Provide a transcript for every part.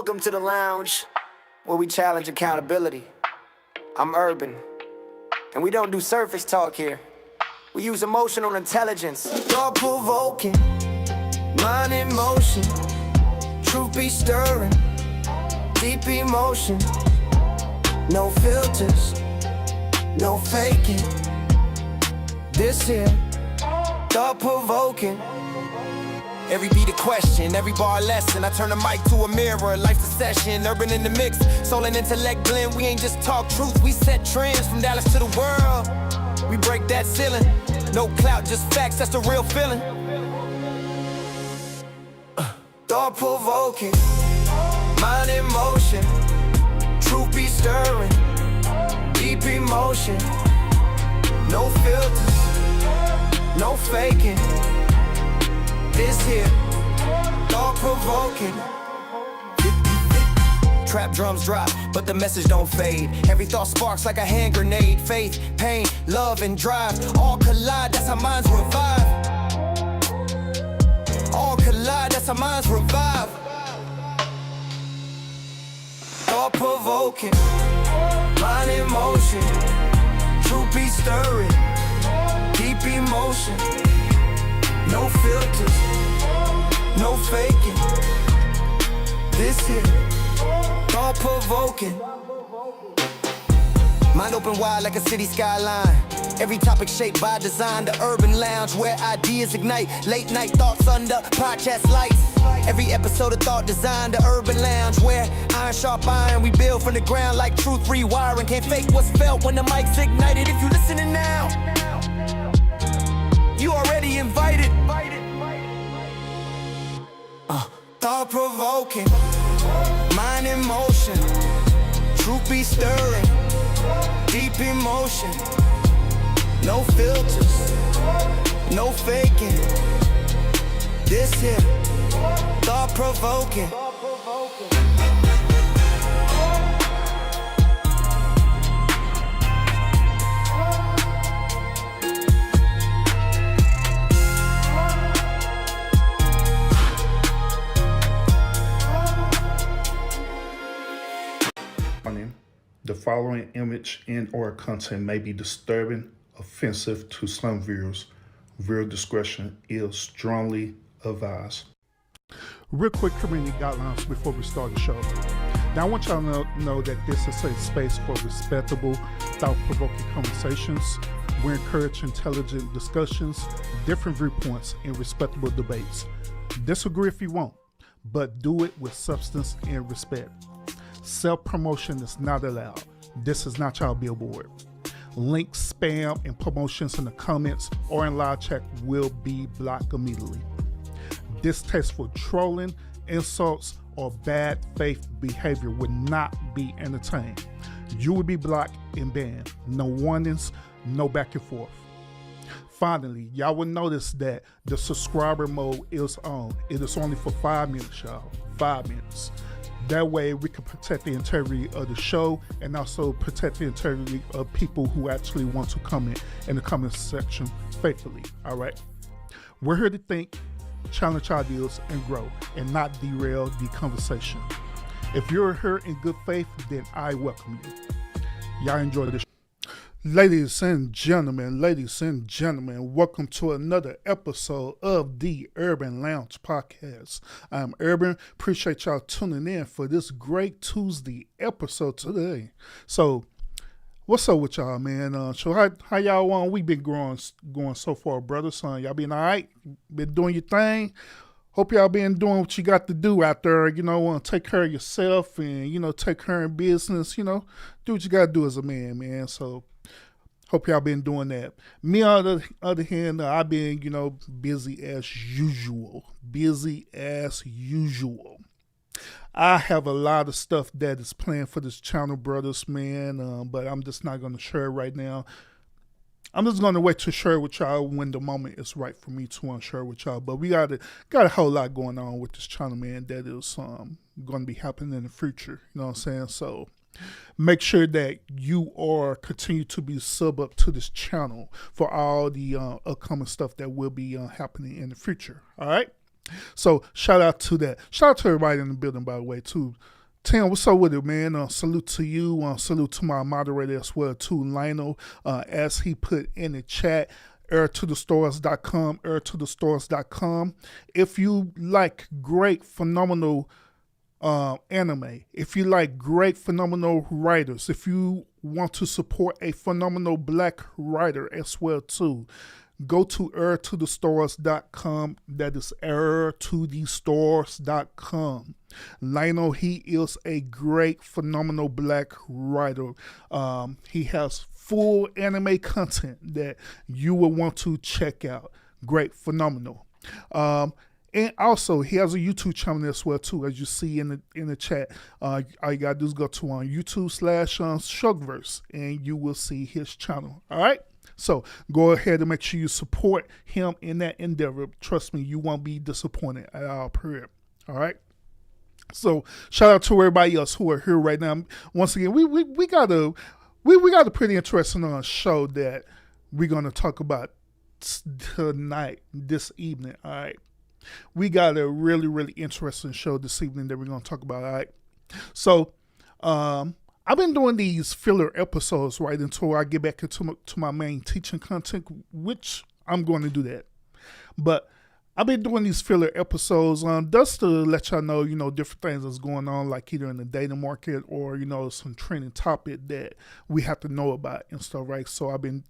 Welcome to the lounge, where we challenge accountability. I'm Urban, and we don't do surface talk here. We use emotional intelligence, thought-provoking, mind in motion, truth be stirring, deep emotion, no filters, no faking. This here, thought-provoking. Every beat a question, every bar a lesson. I turn the mic to a mirror, life's a session. Urban in the mix, soul and intellect blend. We ain't just talk truth, we set trends from Dallas to the world. We break that ceiling, no clout, just facts, that's the real feeling. Thought-provoking, mind in motion, truth be stirring, deep emotion, no filters, no faking. This here, thought-provoking. Trap drums drop, but the message don't fade. Every thought sparks like a hand grenade. Faith, pain, love, and drive all collide, that's how minds revive. All collide, that's how minds revive. Thought-provoking, mind in motion, truth be stirring, deep emotion, no filters, no faking. This here, thought-provoking. Mind open wide like a city skyline. Every topic shaped by design. The urban lounge where ideas ignite. Late night thoughts under podcast lights. Every episode of thought design. The urban lounge where iron sharp iron. We build from the ground like truth rewiring. Can't fake what's felt when the mic's ignited. If you listening now, you already invited. Thought-provoking, mind in motion, truth be stirring, deep emotion, no filters, no faking. This here, thought-provoking. The following image and/or content may be disturbing, offensive to some viewers. Viewer discretion is strongly advised. Real quick community guidelines before we start the show. Now I want y'all to know that this is a space for respectable, thought-provoking conversations. We encourage intelligent discussions, different viewpoints, and respectable debates. Disagree if you want, but do it with substance and respect. Self-promotion is not allowed. This is not your billboard. Links, spam, and promotions in the comments or in live chat will be blocked immediately. Distasteful trolling, insults, or bad faith behavior will not be entertained. You will be blocked and banned. No warnings, no back and forth. Finally, y'all will notice that the subscriber mode is on. It is only for 5 minutes, y'all. 5 minutes. That way we can protect the integrity of the show and also protect the integrity of people who actually want to comment in the comment section faithfully. All right. We're here to think, challenge ideas, and grow, and not derail the conversation. If you're here in good faith, then I welcome you. Y'all enjoy this. Ladies and gentlemen, welcome to another episode of the Urban Lounge Podcast. I'm Urban. Appreciate y'all tuning in for this great Tuesday episode today. So, what's up with y'all, man? So how y'all on? We been going so far, brother, son. Y'all been all right? Been doing your thing? Hope y'all been doing what you got to do out there. Take care of yourself and, take care of business. Do what you got to do as a man. So, hope y'all been doing that. Me, on the other hand, I've been, busy as usual. I have a lot of stuff that is planned for this channel, brothers, man, but I'm just not going to share it right now. I'm just going to wait to share it with y'all when the moment is right for me to share it with y'all. But we got a whole lot going on with this channel, man, that is going to be happening in the future. You know what I'm saying? So make sure that you are continue to be sub up to this channel for all the upcoming stuff that will be happening in the future. All right. So shout out to that. Shout out to everybody in the building, by the way, too. Tim, what's up with it, man? Salute to you. Salute to my moderator as well, too, Lionel, as he put in the chat, airtothestores.com, airtothestores.com. If you like great, phenomenal anime, if you like great, phenomenal writers, if you want to support a phenomenal black writer as well, too, go to airtothestores.com. That is airtothestores.com. Lionel, he is a great, phenomenal black writer. He has full anime content that you will want to check out. Great, phenomenal. And also, he has a YouTube channel as well, too, as you see in the chat. All you got to do is go to YouTube/Shugverse, and you will see his channel. All right? So go ahead and make sure you support him in that endeavor. Trust me, you won't be disappointed at our period. All right? So shout out to everybody else who are here right now. Once again, we got a pretty interesting show that we're gonna talk about tonight, this evening. All right, we got a really, really interesting show this evening that we're gonna talk about. All right, so I've been doing these filler episodes right until I get back into my main teaching content, which I'm going to do that, but I've been doing these filler episodes just to let y'all know, different things that's going on, like either in the dating market or, some trending topic that we have to know about and stuff, right? So I've been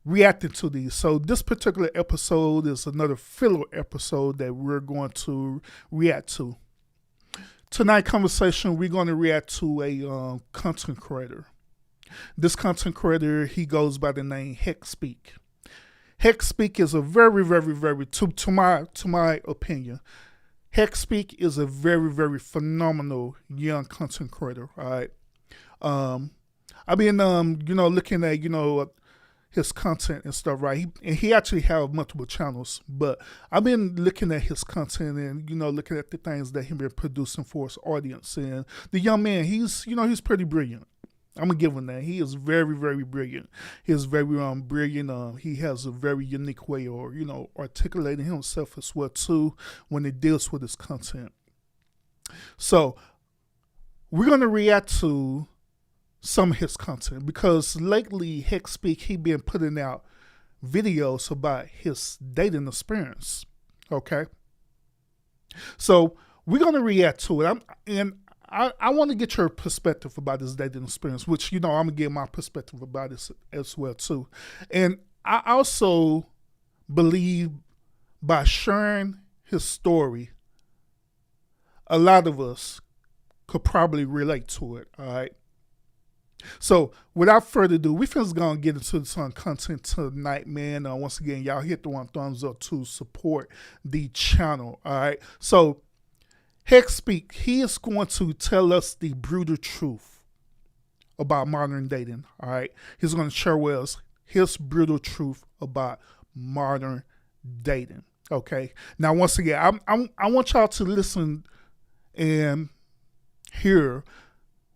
reacting to these. So this particular episode is another filler episode that we're going to react to. Tonight's conversation, we're going to react to a content creator. This content creator, he goes by the name Hec Speaks. Hec Speaks is a very, very, very, to my opinion, Hec Speaks is a very, very phenomenal young content creator. All right, I've been looking at his content and stuff, right? He actually have multiple channels, but I've been looking at his content and looking at the things that he's been producing for his audience. And the young man, he's pretty brilliant. I'm gonna give him that. He is very, very brilliant. He is very brilliant. He has a very unique way of articulating himself as well too when it deals with his content. So we're gonna react to some of his content because lately Hec Speaks, he been putting out videos about his dating experience. Okay, so we're gonna react to it. I want to get your perspective about this dating experience, which, I'm going to give my perspective about this as well, too. And I also believe by sharing his story, a lot of us could probably relate to it, all right? So without further ado, we just going to get into some content tonight, man. Once again, y'all hit the one thumbs up to support the channel, all right? So Hec Speaks, he is going to tell us the brutal truth about modern dating, all right? He's going to share with us his brutal truth about modern dating, okay? Now, once again, I want y'all to listen and hear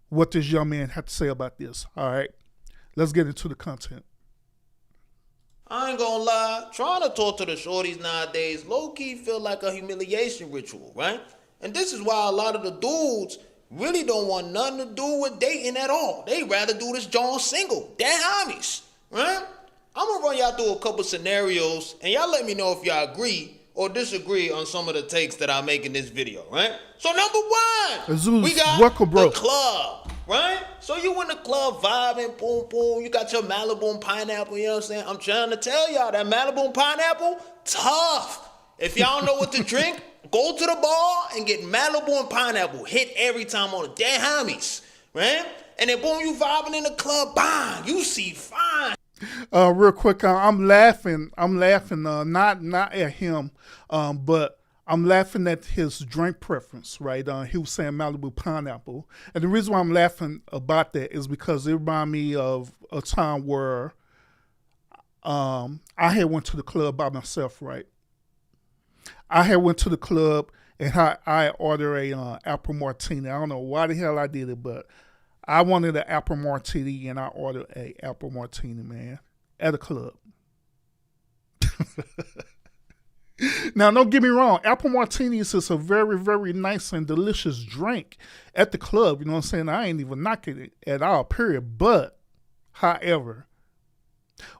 what this young man had to say about this, all right? Let's get into the content. I ain't gonna lie, trying to talk to the shorties nowadays low-key feel like a humiliation ritual, right? And this is why a lot of the dudes really don't want nothing to do with dating at all. They rather do this John single. They're homies, right? I'm gonna run y'all through a couple scenarios and y'all let me know if y'all agree or disagree on some of the takes that I make in this video, right? So number one, Zeus, we got welcome, bro. the club, right? So you in the club vibing, boom, boom. You got your Malibu and pineapple, you know what I'm saying? I'm trying to tell y'all that Malibu and pineapple, tough. If y'all don't know what to drink, go to the bar and get Malibu and pineapple. Hit every time on it. They're homies, right? And then boom, you vibing in the club, bang, you see fine. Real quick, I'm laughing. Not at him, but I'm laughing at his drink preference, right? He was saying Malibu pineapple. And the reason why I'm laughing about that is because it reminded me of a time where I had went to the club by myself, right? I had went to the club and I ordered a apple martini. I don't know why the hell I did it, but I wanted an apple martini and I ordered a apple martini, man, at a club. Now, don't get me wrong. Apple martinis is a very, very nice and delicious drink at the club. You know what I'm saying? I ain't even knocking it at all, period. But, however,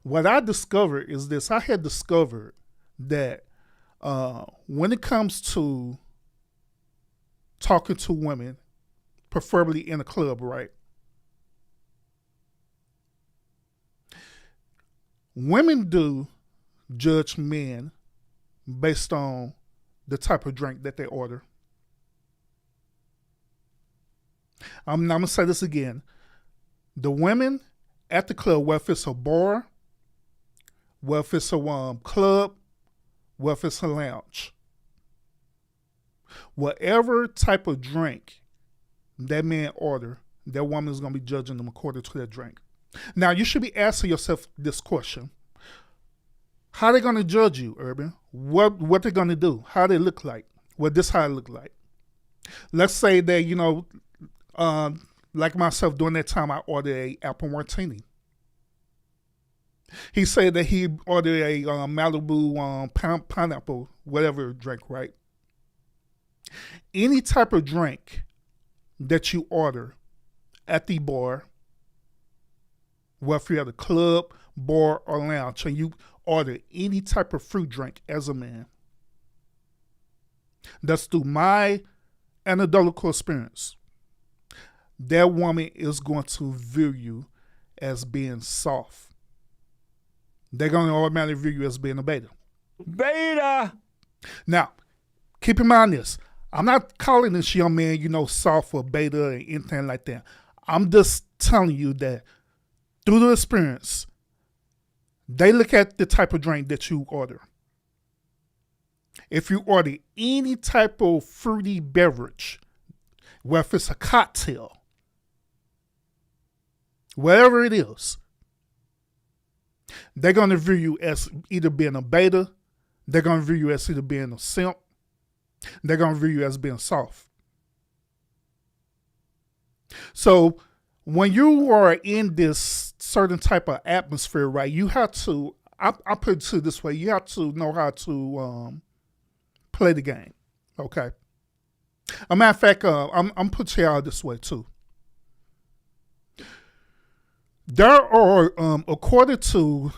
what I discovered is this. I had discovered that when it comes to talking to women, preferably in a club, right? Women do judge men based on the type of drink that they order. I'm going to say this again. The women at the club, whether it's a bar, whether it's a club, whether it's a lounge, whatever type of drink that man order, that woman is going to be judging them according to that drink. Now, you should be asking yourself this question. How they going to judge you, Urban? What they going to do? How they look like? Well, this how it look like. Let's say that, you know, like myself, during that time, I ordered a apple martini. He said that he ordered a Malibu pineapple, whatever drink, right? Any type of drink that you order at the bar, whether you're at a club, bar, or lounge, and you order any type of fruit drink as a man, that's through my anecdotal experience, that woman is going to view you as being soft. They're going to automatically view you as being a beta. Beta! Now, keep in mind this. I'm not calling this young man, you know, soft or beta or anything like that. I'm just telling you that through the experience, they look at the type of drink that you order. If you order any type of fruity beverage, whether it's a cocktail, whatever it is, they're going to view you as either being a beta, they're going to view you as either being a simp, they're going to view you as being soft. So when you are in this certain type of atmosphere, right, you have to, I put it to this way, you have to know how to play the game, okay? A matter of fact, I'm putting y'all this way too. There are, according to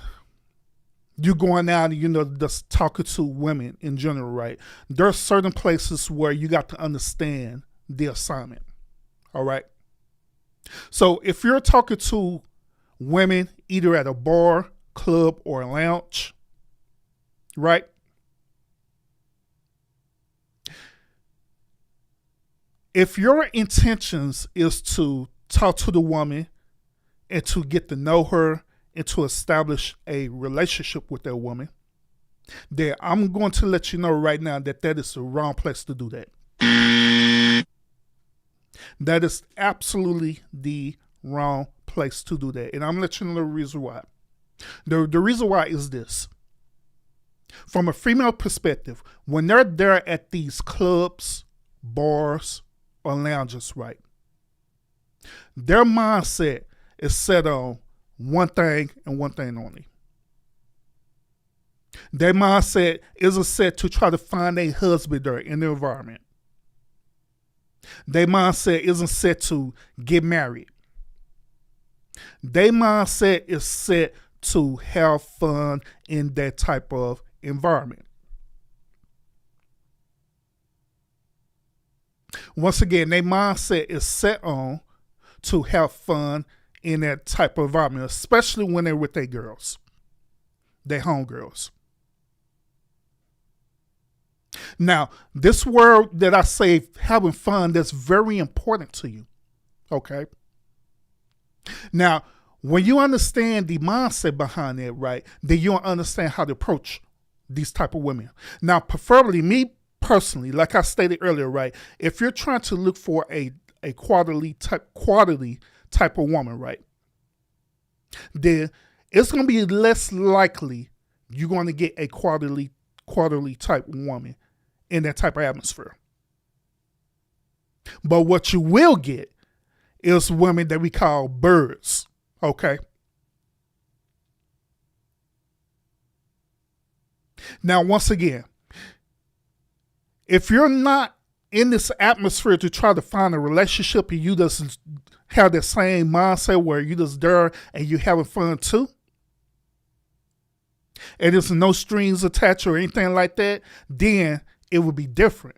you going out and, you know, just talking to women in general, right? There are certain places where you got to understand the assignment, all right? So if you're talking to women either at a bar, club, or a lounge, right? If your intentions is to talk to the woman and to get to know her and to establish a relationship with that woman, then I'm going to let you know right now that that is the wrong place to do that. That is absolutely the wrong place to do that. And I'm going to let you know the reason why. The reason why is this. From a female perspective, when they're there at these clubs, bars, or lounges, right, their mindset is set on one thing and one thing only. Their mindset isn't set to try to find a husband there in the environment. Their mindset isn't set to get married. Their mindset is set to have fun in that type of environment. Once again, their mindset is set on to have fun in that type of environment, especially when they're with their girls, their homegirls. Now, this word that I say, having fun, that's very important to you, okay? Now, when you understand the mindset behind it, right, then you'll understand how to approach these type of women. Now, preferably me personally, like I stated earlier, right, if you're trying to look for a quality type of woman, right, then it's going to be less likely you're going to get a quality type woman in that type of atmosphere. But what you will get is women that we call birds, okay? Now, once again, If you're not in this atmosphere to try to find a relationship and you just have that same mindset where you just there and you having fun too, and there's no strings attached or anything like that, then it would be different.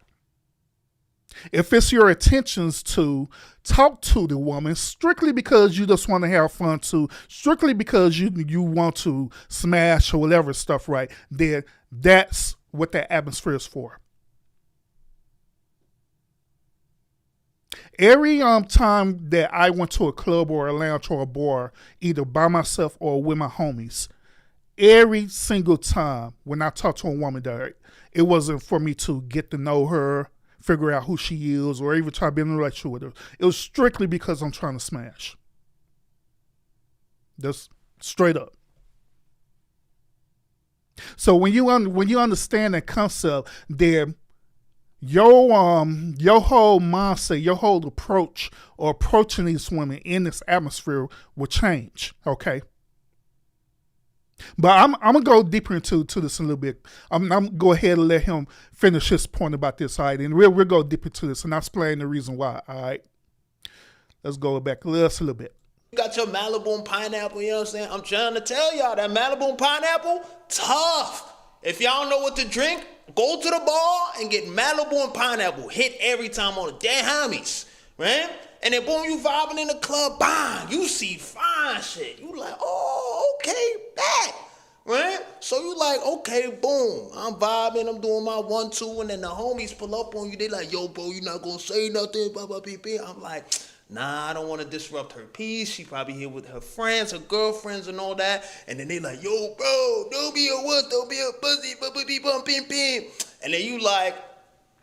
If it's your intentions to talk to the woman strictly because you just want to have fun too, strictly because you want to smash or whatever stuff, right, then that's what that atmosphere is for. Every time that I went to a club or a lounge or a bar, either by myself or with my homies, every single time when I talked to a woman there, it wasn't for me to get to know her, figure out who she is, or even try to be in a relationship with her. It was strictly because I'm trying to smash. Just straight up. So when you understand that concept, then your whole mindset, your whole approach or approaching these women in this atmosphere will change. Okay. But I'm gonna go deeper into this a little bit. I'm gonna go ahead and let him finish his point about this, all right? And we'll go deeper into this and I'll explain the reason why, all right? Let's go back a little bit. You got your Malibu and pineapple, you know what I'm saying? I'm trying to tell y'all that Malibu and pineapple, tough. If y'all know what to drink, go to the bar and get Malibu and pineapple. Hit every time on the damn homies, right? And then boom, you vibing in the club, bang, you see fine shit. You like, oh, okay, that, right? So you like, okay, boom, I'm vibing, I'm doing my 1-2, and then the homies pull up on you. They like, yo, bro, you not gonna say nothing, blah, blah, blah, blah. I'm like, nah, I don't want to disrupt her peace. She probably here with her friends, her girlfriends, and all that. And then they like, yo, bro, don't be a wuss, don't be a pussy, bum, pim, pim. And then you like,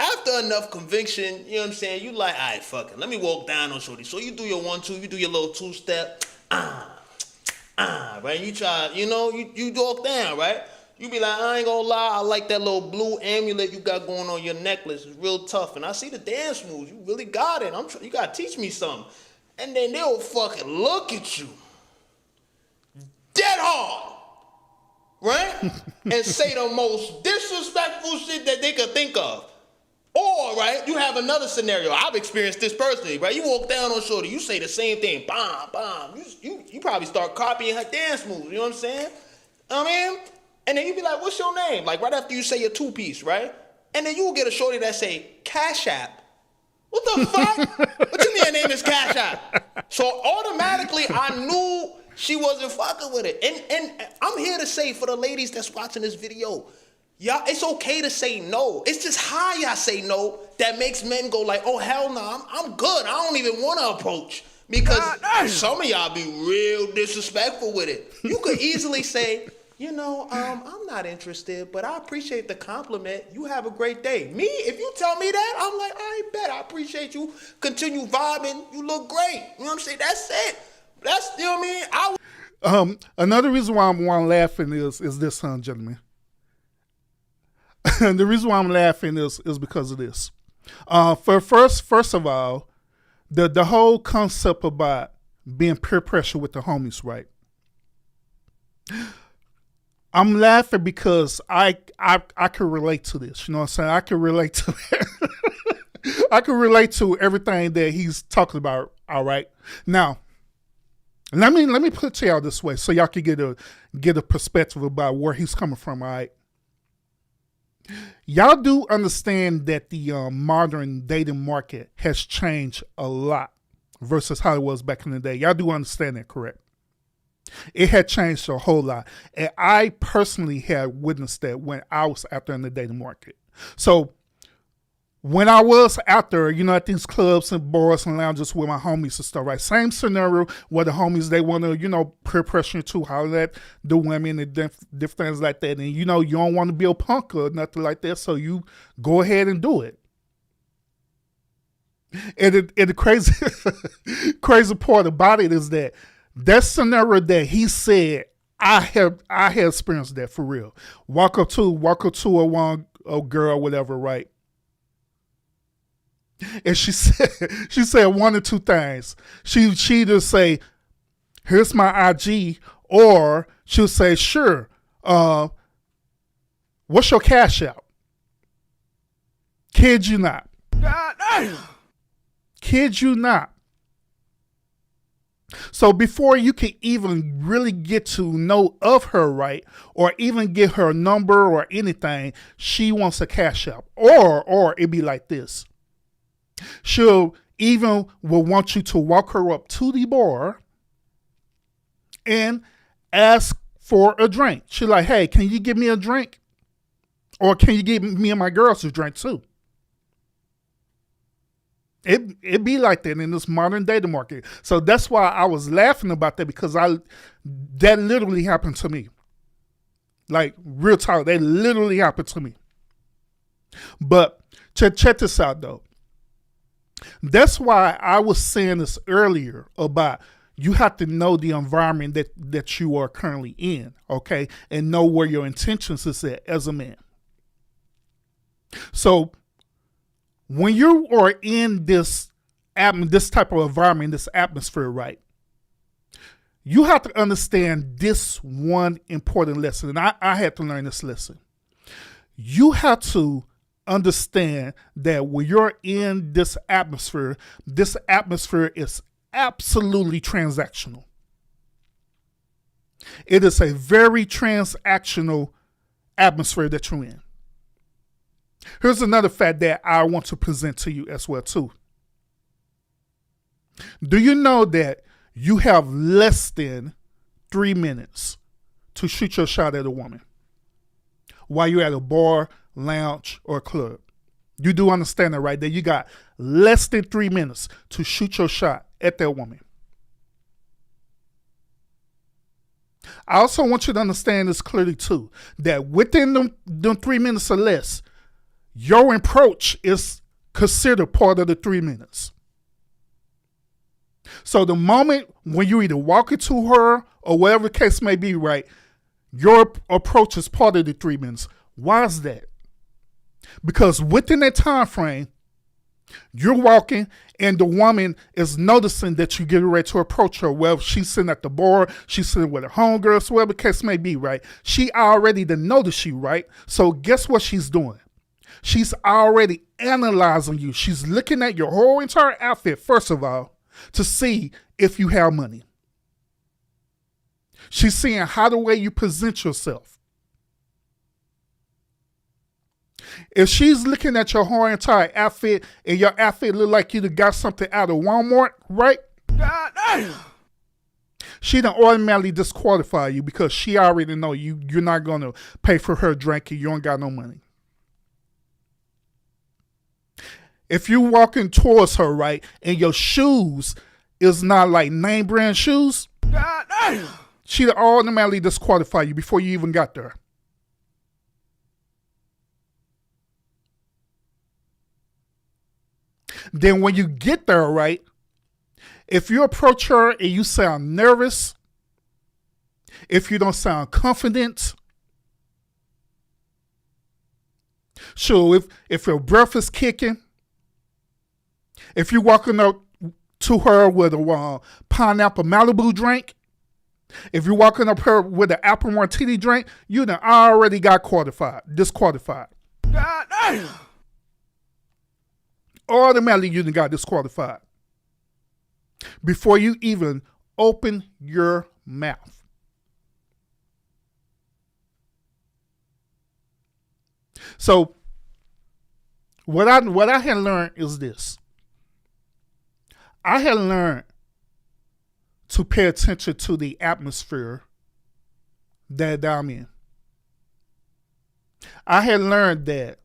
after enough conviction, you know what I'm saying? You like, all right, fuck it. Let me walk down on shorty. So you do your 1-2, you do your little 2-step, right? You try, you know, you walk down, right? You be like, I ain't gonna lie, I like that little blue amulet you got going on your necklace. It's real tough. And I see the dance moves. You really got it. You gotta teach me something. And then they'll fucking look at you dead hard, right? And say the most disrespectful shit that they could think of. Or, right, you have another scenario. I've experienced this personally, right? You walk down on shorty, you say the same thing, bomb, bomb. You probably start copying her dance moves, you know what I'm saying? I mean, and then you be like, what's your name? Like right after you say your 2-piece, right? And then you will get a shorty that say, Cash App. What the fuck? What you mean her name is Cash App? So automatically I knew she wasn't fucking with it. And I'm here to say for the ladies that's watching this video, y'all, it's okay to say no. It's just how y'all say no that makes men go like, oh, hell no, I'm good. I don't even want to approach. Because some of y'all be real disrespectful with it. You could easily say, you know, I'm not interested, but I appreciate the compliment. You have a great day. Me, if you tell me that, I'm like, I bet. I appreciate you. Continue vibing. You look great. You know what I'm saying? That's it. That's, you know what I mean? Another reason why I'm laughing is this, gentlemen. The reason why I'm laughing is because of this. First of all, the whole concept about being peer pressure with the homies, right? I'm laughing because I can relate to this. You know what I'm saying? I can relate to that. I can relate to everything that he's talking about. All right. Now, let me put it to y'all this way so y'all can get a perspective about where he's coming from. All right. Y'all do understand that the modern dating market has changed a lot versus how it was back in the day. Y'all do understand that, correct? It had changed a whole lot. And I personally had witnessed that when I was out there in the dating market. So when I was out there, you know, at these clubs and bars and lounges with my homies and stuff, right? Same scenario where the homies, they want to, you know, peer pressure to holler at the women and different things like that. And, you know, you don't want to be a punk or nothing like that. So you go ahead and do it. And the crazy, crazy part about it is that scenario that he said, I have experienced that for real. Walk up to a girl, whatever, right? And she said one or two things. She just say, here's my IG, or she'll say, sure, what's your cash out? Kid you not. God damn. Kid you not. So before you can even really get to know of her, right, or even get her number or anything, she wants a cash app. Or it'd be like this. She'll even will want you to walk her up to the bar and ask for a drink. She's like, hey, can you give me a drink? Or can you give me and my girls a drink too? It be like that in this modern dating market. So that's why I was laughing about that, because that literally happened to me. Like, real talk, that literally happened to me. But check this out though. That's why I was saying this earlier about you have to know the environment that you are currently in, okay? And know where your intentions is at as a man. So when you are in this type of environment, this atmosphere, right, you have to understand this one important lesson. And I had to learn this lesson. You have to understand that when you're in this atmosphere is absolutely transactional. It is a very transactional atmosphere that you're in. Here's another fact that I want to present to you as well too. Do you know that you have less than 3 minutes to shoot your shot at a woman while you're at a bar, lounge, or club? You do understand that, right? That you got less than 3 minutes to shoot your shot at that woman. I also want you to understand this clearly too, that within them 3 minutes or less, your approach is considered part of the 3 minutes. So the moment when you either walk into her or whatever the case may be, right, your approach is part of the 3 minutes. Why is that? Because within that time frame, you're walking and the woman is noticing that you're getting ready to approach her. Well, she's sitting at the bar, she's sitting with her homegirls, whatever the case may be, right? She already done noticed you, right? So guess what she's doing? She's already analyzing you. She's looking at your whole entire outfit, first of all, to see if you have money. She's seeing how the way you present yourself. If she's looking at your whole entire outfit and your outfit look like you got something out of Walmart, right? God damn. She done automatically disqualify you because she already know you're not going to pay for her drink and you don't got no money. If you walking towards her, right, and your shoes is not like name brand shoes, God damn, she'd automatically disqualify you before you even got there. Then when you get there, right, if you approach her and you sound nervous, if you don't sound confident, sure, if your breath is kicking, if you're walking up to her with a pineapple Malibu drink, if you're walking up her with an apple martini drink, you done already got disqualified. God damn. Automatically you done got disqualified before you even open your mouth. So what I had learned is this. I had learned to pay attention to the atmosphere that I'm in. I had learned that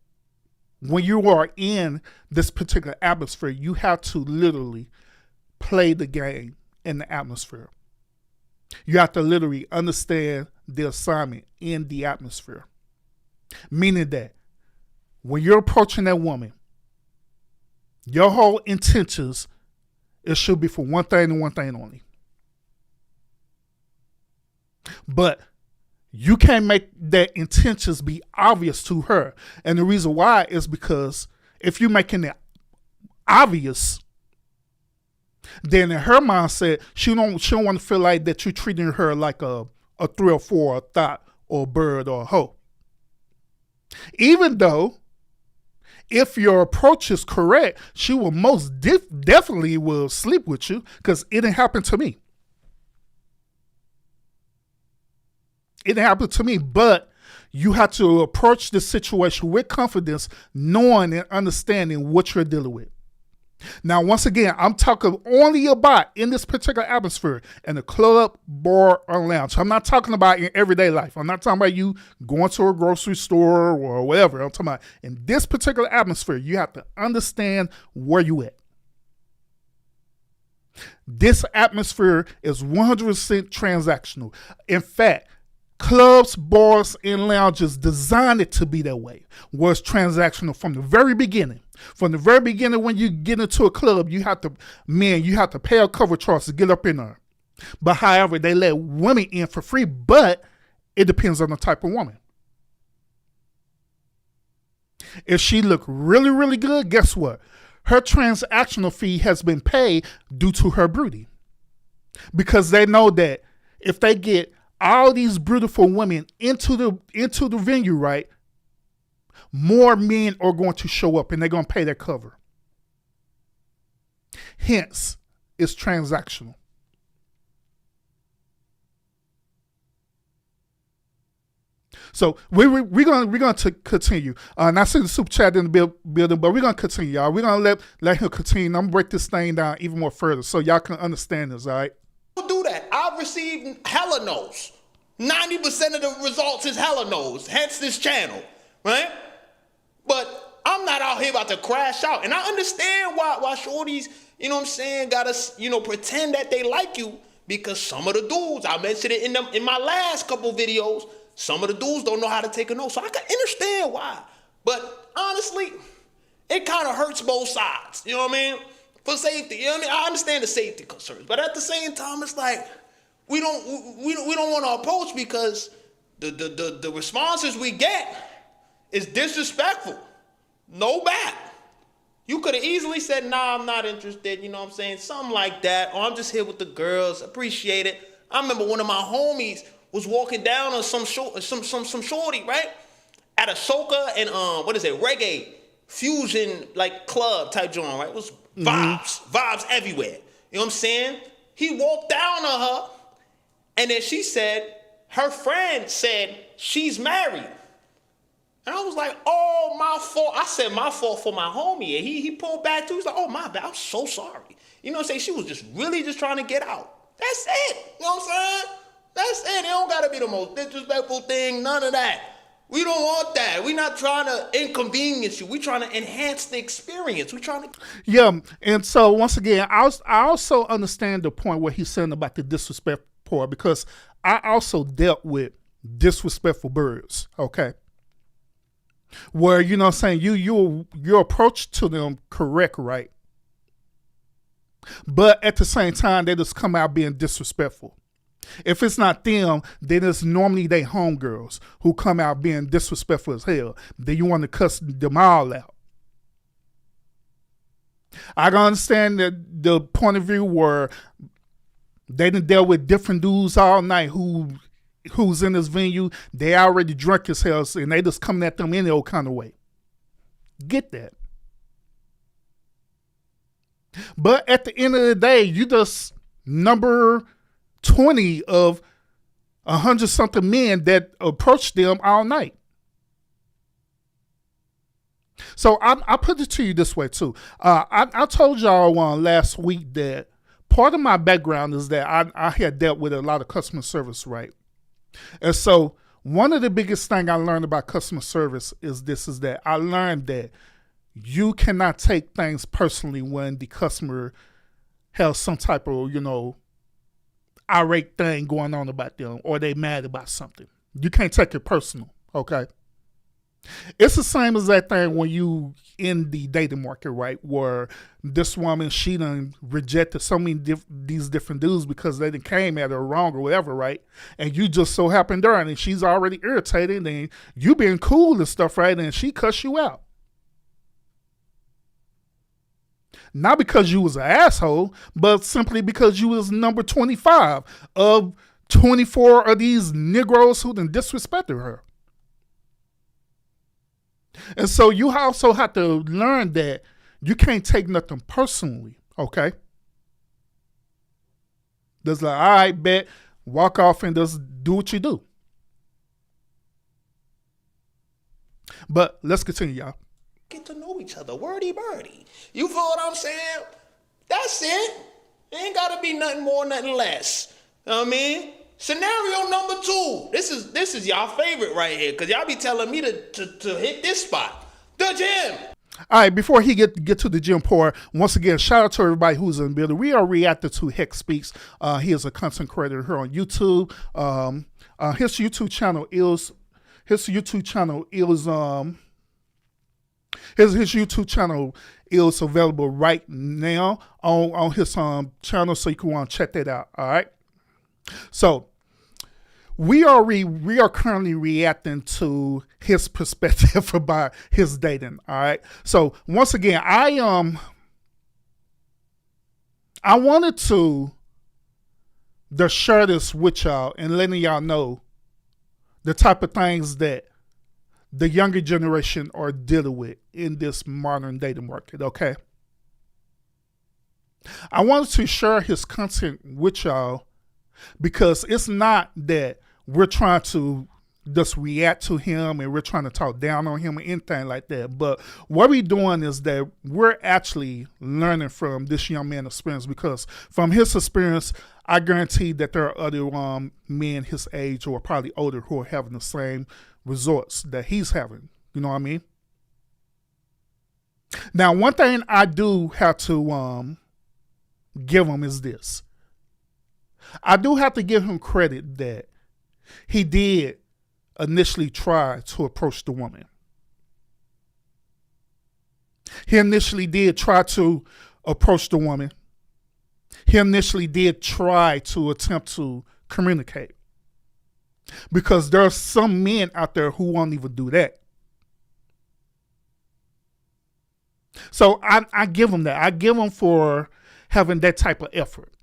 when you are in this particular atmosphere, you have to literally play the game in the atmosphere. You have to literally understand the assignment in the atmosphere. Meaning that when you're approaching that woman, your whole intentions, it should be for one thing and one thing only. But you can't make that intentions be obvious to her. And the reason why is because if you're making it obvious, then in her mindset, she don't want to feel like that you're treating her like a 3 or 4, a thought or a bird or a hoe. Even though If your approach is correct, she will most definitely will sleep with you, because it didn't happen to me. It didn't happen to me, but you have to approach the situation with confidence, knowing and understanding what you're dealing with. Now, once again, I'm talking only about in this particular atmosphere, in a club, bar, or lounge. I'm not talking about in everyday life. I'm not talking about you going to a grocery store or whatever. I'm talking about in this particular atmosphere, you have to understand where you at. This atmosphere is 100% transactional. In fact, clubs, bars, and lounges designed it to be that way, where it's transactional from the very beginning. From the very beginning, when you get into a club, you have to pay a cover charge to get up in there. But however, they let women in for free, but it depends on the type of woman. If she look really, really good, guess what? Her transactional fee has been paid due to her beauty. Because they know that if they get all these beautiful women into the venue, right, more men are going to show up and they're going to pay their cover. Hence, it's transactional. So we're going to continue. And I see the super chat in the building, but we're going to continue, y'all. We're going to let him continue. I'm going to break this thing down even more further so y'all can understand this, all right? Don't do that. I've received hella no's. 90% of the results is hella no's. Hence this channel, right? But I'm not out here about to crash out. And I understand why shorties, you know what I'm saying, gotta, pretend that they like you, because some of the dudes, I mentioned it in my last couple videos, some of the dudes don't know how to take a no. So I can understand why. But honestly, it kind of hurts both sides. You know what I mean? For safety. You know what I mean? I understand the safety concerns. But at the same time, it's like, we don't want to approach, because the responses we get is disrespectful. No back. You could have easily said, nah, I'm not interested, you know what I'm saying? Something like that. Or I'm just here with the girls, appreciate it. I remember one of my homies was walking down on some shorty, right? At a soca and reggae fusion like club type joint, right? It was vibes everywhere. You know what I'm saying? He walked down on her, and then she said, her friend said she's married. And I was like, oh, my fault. I said my fault for my homie. And he pulled back too. He's like, oh, my bad. I'm so sorry. You know what I'm saying? She was just really just trying to get out. That's it. You know what I'm saying? That's it. It don't got to be the most disrespectful thing. None of that. We don't want that. We're not trying to inconvenience you. We're trying to enhance the experience. We're trying to... Yeah, and so once again, I also understand the point where he's saying about the disrespect part, because I also dealt with disrespectful birds, okay? Where, you know what I'm saying, your approach to them correct, right? But at the same time, they just come out being disrespectful. If it's not them, then it's normally they homegirls who come out being disrespectful as hell. Then you want to cuss them all out. I can understand the point of view where they done dealt with different dudes all night who's in this venue. They already drunk as hell, and they just coming at them any old kind of way. Get that. But at the end of the day, you just number 20 of 100-something men that approached them all night. So I put it to you this way too. I told y'all last week that part of my background is that I had dealt with a lot of customer service, right? And so one of the biggest things I learned about customer service is that I learned that you cannot take things personally when the customer has some type of, irate thing going on about them, or they mad about something. You can't take it personal, okay? It's the same as that thing when you in the dating market, right? Where this woman, she done rejected so many these different dudes because they done came at her wrong or whatever, right? And you just so happened there, and she's already irritated, and you being cool and stuff, right? And she cuss you out. Not because you was an asshole, but simply because you was number 25 of 24 of these Negroes who done disrespected her. And so you also have to learn that you can't take nothing personally, okay? Just like, all right, bet, walk off and just do what you do. But let's continue, y'all. Get to know each other, wordy birdie. You feel what I'm saying? That's it. Ain't gotta be nothing more, nothing less. You know what I mean? Scenario number 2. This is y'all favorite right here, cause y'all be telling me to hit this spot, the gym. All right, before he get to the gym part, once again, shout out to everybody who's in the building. We are reacting to Hec Speaks. He is a content creator here on YouTube. His YouTube channel is his YouTube channel is available right now on his channel, so you can want to check that out. All right. So we are currently reacting to his perspective about his dating. All right. So once again, I wanted to just share this with y'all and letting y'all know the type of things that the younger generation are dealing with in this modern dating market, okay? I wanted to share his content with y'all because it's not that we're trying to just react to him and we're trying to talk down on him or anything like that. But what we're doing is that we're actually learning from this young man's experience, because from his experience, I guarantee that there are other men his age or probably older who are having the same results that he's having. You know what I mean? Now, one thing I do have to give him is this. I do have to give him credit that he did initially try to approach the woman. He initially did try to approach the woman. He initially did try to attempt to communicate. Because there are some men out there who won't even do that. So I give him that. I give him for having that type of effort.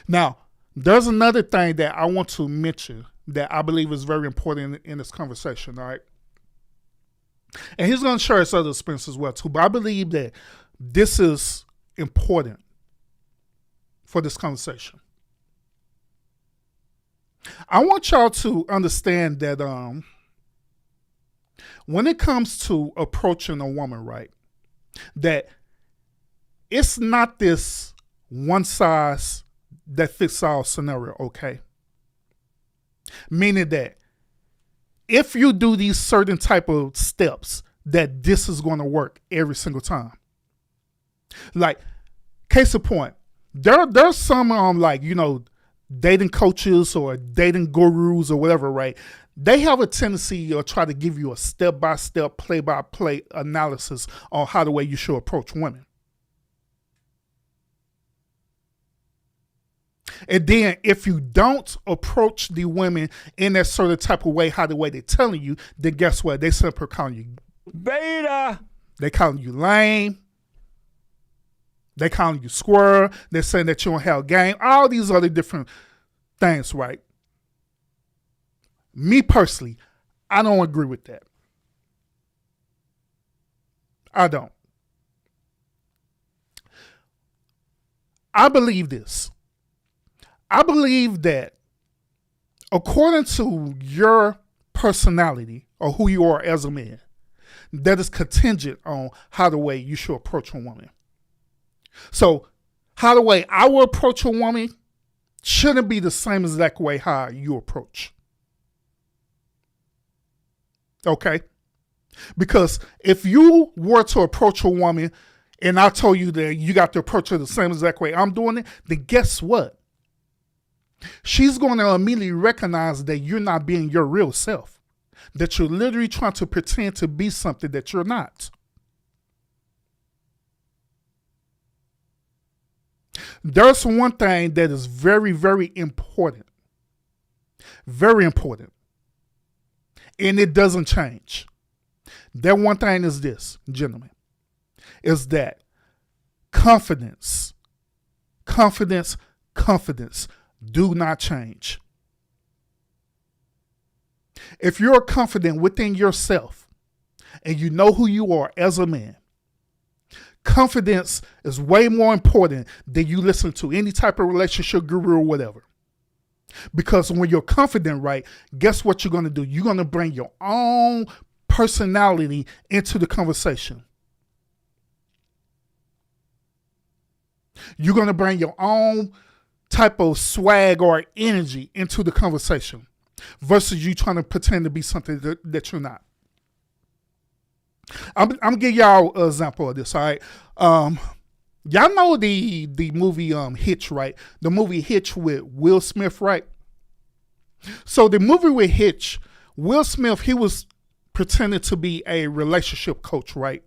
Now, there's another thing that I want to mention that I believe is very important in this conversation, all right? And he's going to share his other experience as well, too. But I believe that this is important for this conversation. I want y'all to understand that when it comes to approaching a woman, right, that it's not this one size that fits all scenario, okay? Meaning that if you do these certain type of steps, that this is going to work every single time. Like, case in point, there's some like, you know, dating coaches or dating gurus or whatever, right? They have a tendency to try to give you a step-by-step, play-by-play analysis on how the way you should approach women. And then if you don't approach the women in that sort of type of way, how the way they're telling you, then guess what? They simply calling you beta. They calling you lame. They calling you squirrel. They're saying that you don't have game. All these other different things, right? Me personally, I don't agree with that. I don't. I believe this. I believe that according to your personality or who you are as a man, that is contingent on how the way you should approach a woman. So how the way I will approach a woman shouldn't be the same exact way how you approach. Okay? Because if you were to approach a woman and I told you that you got to approach her the same exact way I'm doing it, then guess what? She's going to immediately recognize that you're not being your real self. That you're literally trying to pretend to be something that you're not. There's one thing that is very, very important. Very important. And it doesn't change. That one thing is this, gentlemen, is that confidence do not change. If you're confident within yourself and you know who you are as a man, confidence is way more important than you listen to any type of relationship guru or whatever. Because when you're confident, right, guess what you're going to do? You're going to bring your own personality into the conversation. You're going to bring your own type of swag or energy into the conversation versus you trying to pretend to be something that you're not. I'm going to give y'all an example of this, all right? Y'all know the movie Hitch, right? The movie Hitch with Will Smith, right? So the movie with Hitch, Will Smith, he was pretending to be a relationship coach, right?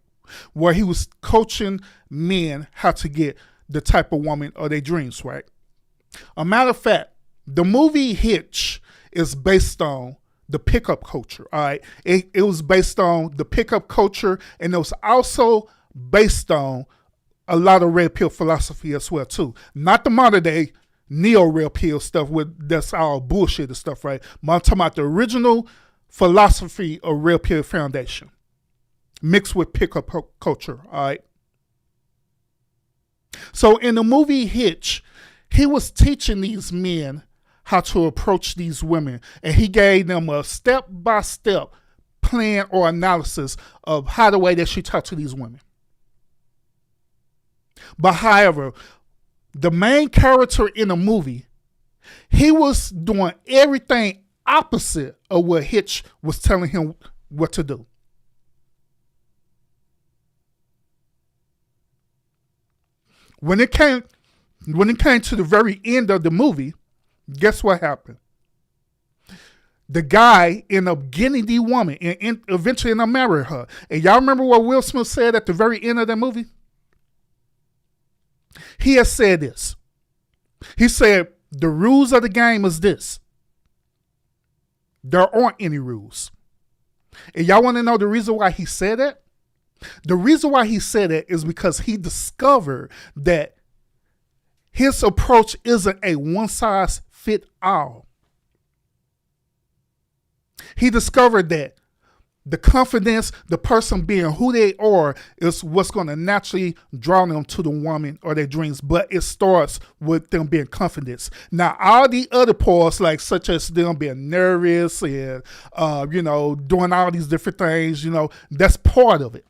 Where he was coaching men how to get the type of woman or their dreams, right? A matter of fact, the movie Hitch is based on the pickup culture, all right? It was based on the pickup culture, and it was also based on a lot of red pill philosophy as well, too. Not the modern day neo-red pill stuff that's all bullshit and stuff, right? But I'm talking about the original philosophy of red pill foundation mixed with pickup culture, all right? So in the movie Hitch, he was teaching these men how to approach these women, and he gave them a step-by-step plan or analysis of how the way that she talked to these women. But however, the main character in the movie, he was doing everything opposite of what Hitch was telling him what to do. When it came to the very end of the movie, guess what happened? The guy ended up getting the woman and eventually ended up marrying her. And y'all remember what Will Smith said at the very end of the movie? He has said this. He said, the rules of the game is this. There aren't any rules. And y'all want to know the reason why he said that? The reason why he said it is because he discovered that his approach isn't a one-size-fits-all. He discovered that the confidence, the person being who they are, is what's going to naturally draw them to the woman or their dreams. But it starts with them being confident. Now, all the other parts, like such as them being nervous and, doing all these different things, that's part of it.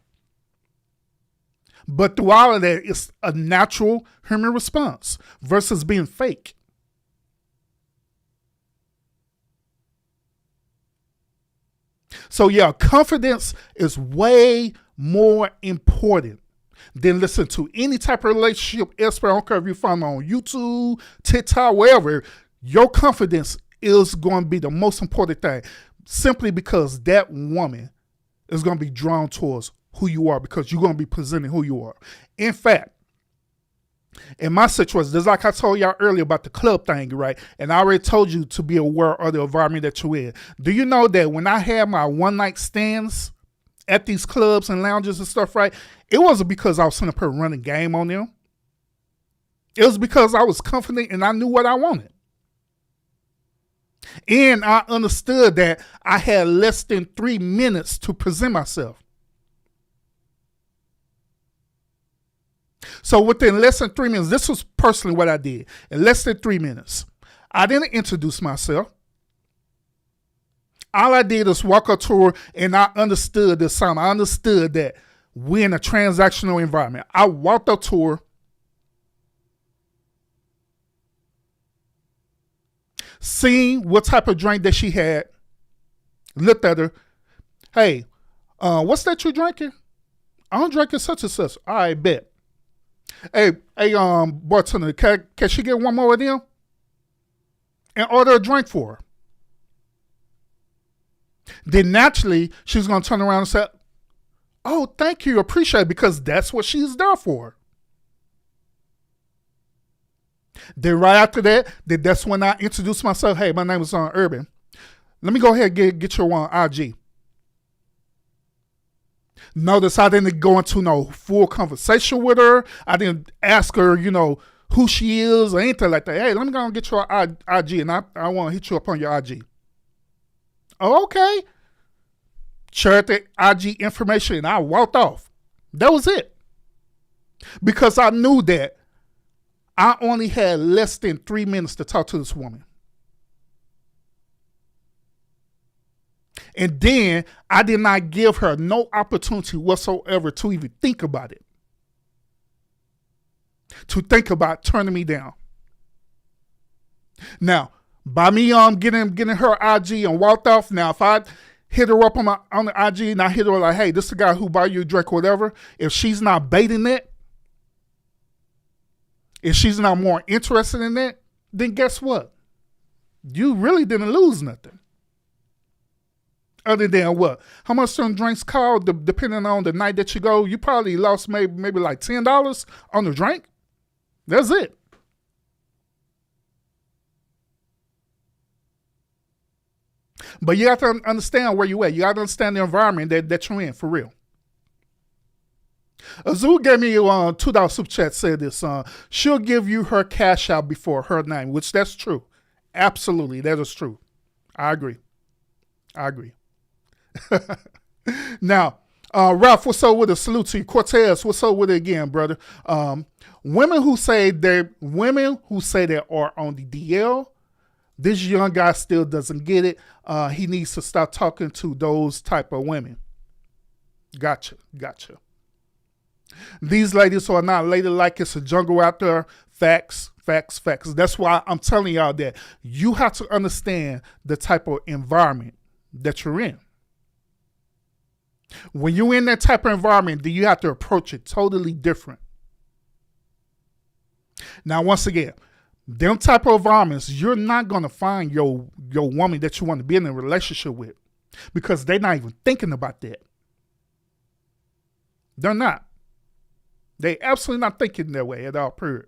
But through all of that, it's a natural human response versus being fake. So yeah, confidence is way more important than listen to any type of relationship expert. I don't care if you find them on YouTube, TikTok, wherever. Your confidence is going to be the most important thing, simply because that woman is going to be drawn towards who you are, because you're going to be presenting who you are. In fact, in my situation, just like I told y'all earlier about the club thing, right? And I already told you to be aware of the environment that you're in. Do you know that when I had my one-night stands at these clubs and lounges and stuff, right? It wasn't because I was sitting up here running game on them. It was because I was confident and I knew what I wanted. And I understood that I had less than 3 minutes to present myself. So within less than 3 minutes, this was personally what I did. In less than 3 minutes, I didn't introduce myself. All I did was walk up to her, and I understood the sound. I understood that we're in a transactional environment. I walked up to her, seen what type of drink that she had, looked at her. Hey, what's that you drinking? I'm drinking such and such. All right, bet. Hey, bartender, can she get one more of them? And order a drink for her. Then naturally, she's going to turn around and say, oh, thank you, appreciate it, because that's what she's there for. Then right after that, that's when I introduced myself. Hey, my name is Urban. Let me go ahead and get your one IG. Notice I didn't go into no full conversation with her. I didn't ask her, who she is or anything like that. Hey, let me go and get your IG, and I want to hit you up on your IG. Oh, okay. Shared the IG information and I walked off. That was it. Because I knew that I only had less than 3 minutes to talk to this woman. And then I did not give her no opportunity whatsoever to even think about it. To think about turning me down. Now, by me getting her IG and walked off, now if I hit her up on the IG and I hit her like, hey, this is the guy who buy you a drink or whatever, if she's not baiting that, if she's not more interested in that, then guess what? You really didn't lose nothing. Other than what? How much some drinks cost, depending on the night that you go, you probably lost maybe like $10 on the drink. That's it. But you have to understand where you at. You have to understand the environment that you're in, for real. Azul gave me a $2 super chat, said this. She'll give you her cash out before her name, which that's true. Absolutely, that is true. I agree. Now, Ralph, what's up with it? Salute to you. Cortez, what's up with it again, brother? Women who say they are on the DL, this young guy still doesn't get it. He needs to stop talking to those type of women. Gotcha. These ladies are not ladylike. It's a jungle out there. Facts. That's why I'm telling y'all that you have to understand the type of environment that you're in. When you're in that type of environment, then you have to approach it totally different. Now, once again, them type of environments, you're not going to find your woman that you want to be in a relationship with because they're not even thinking about that. They're not. They absolutely not thinking that way at all, period.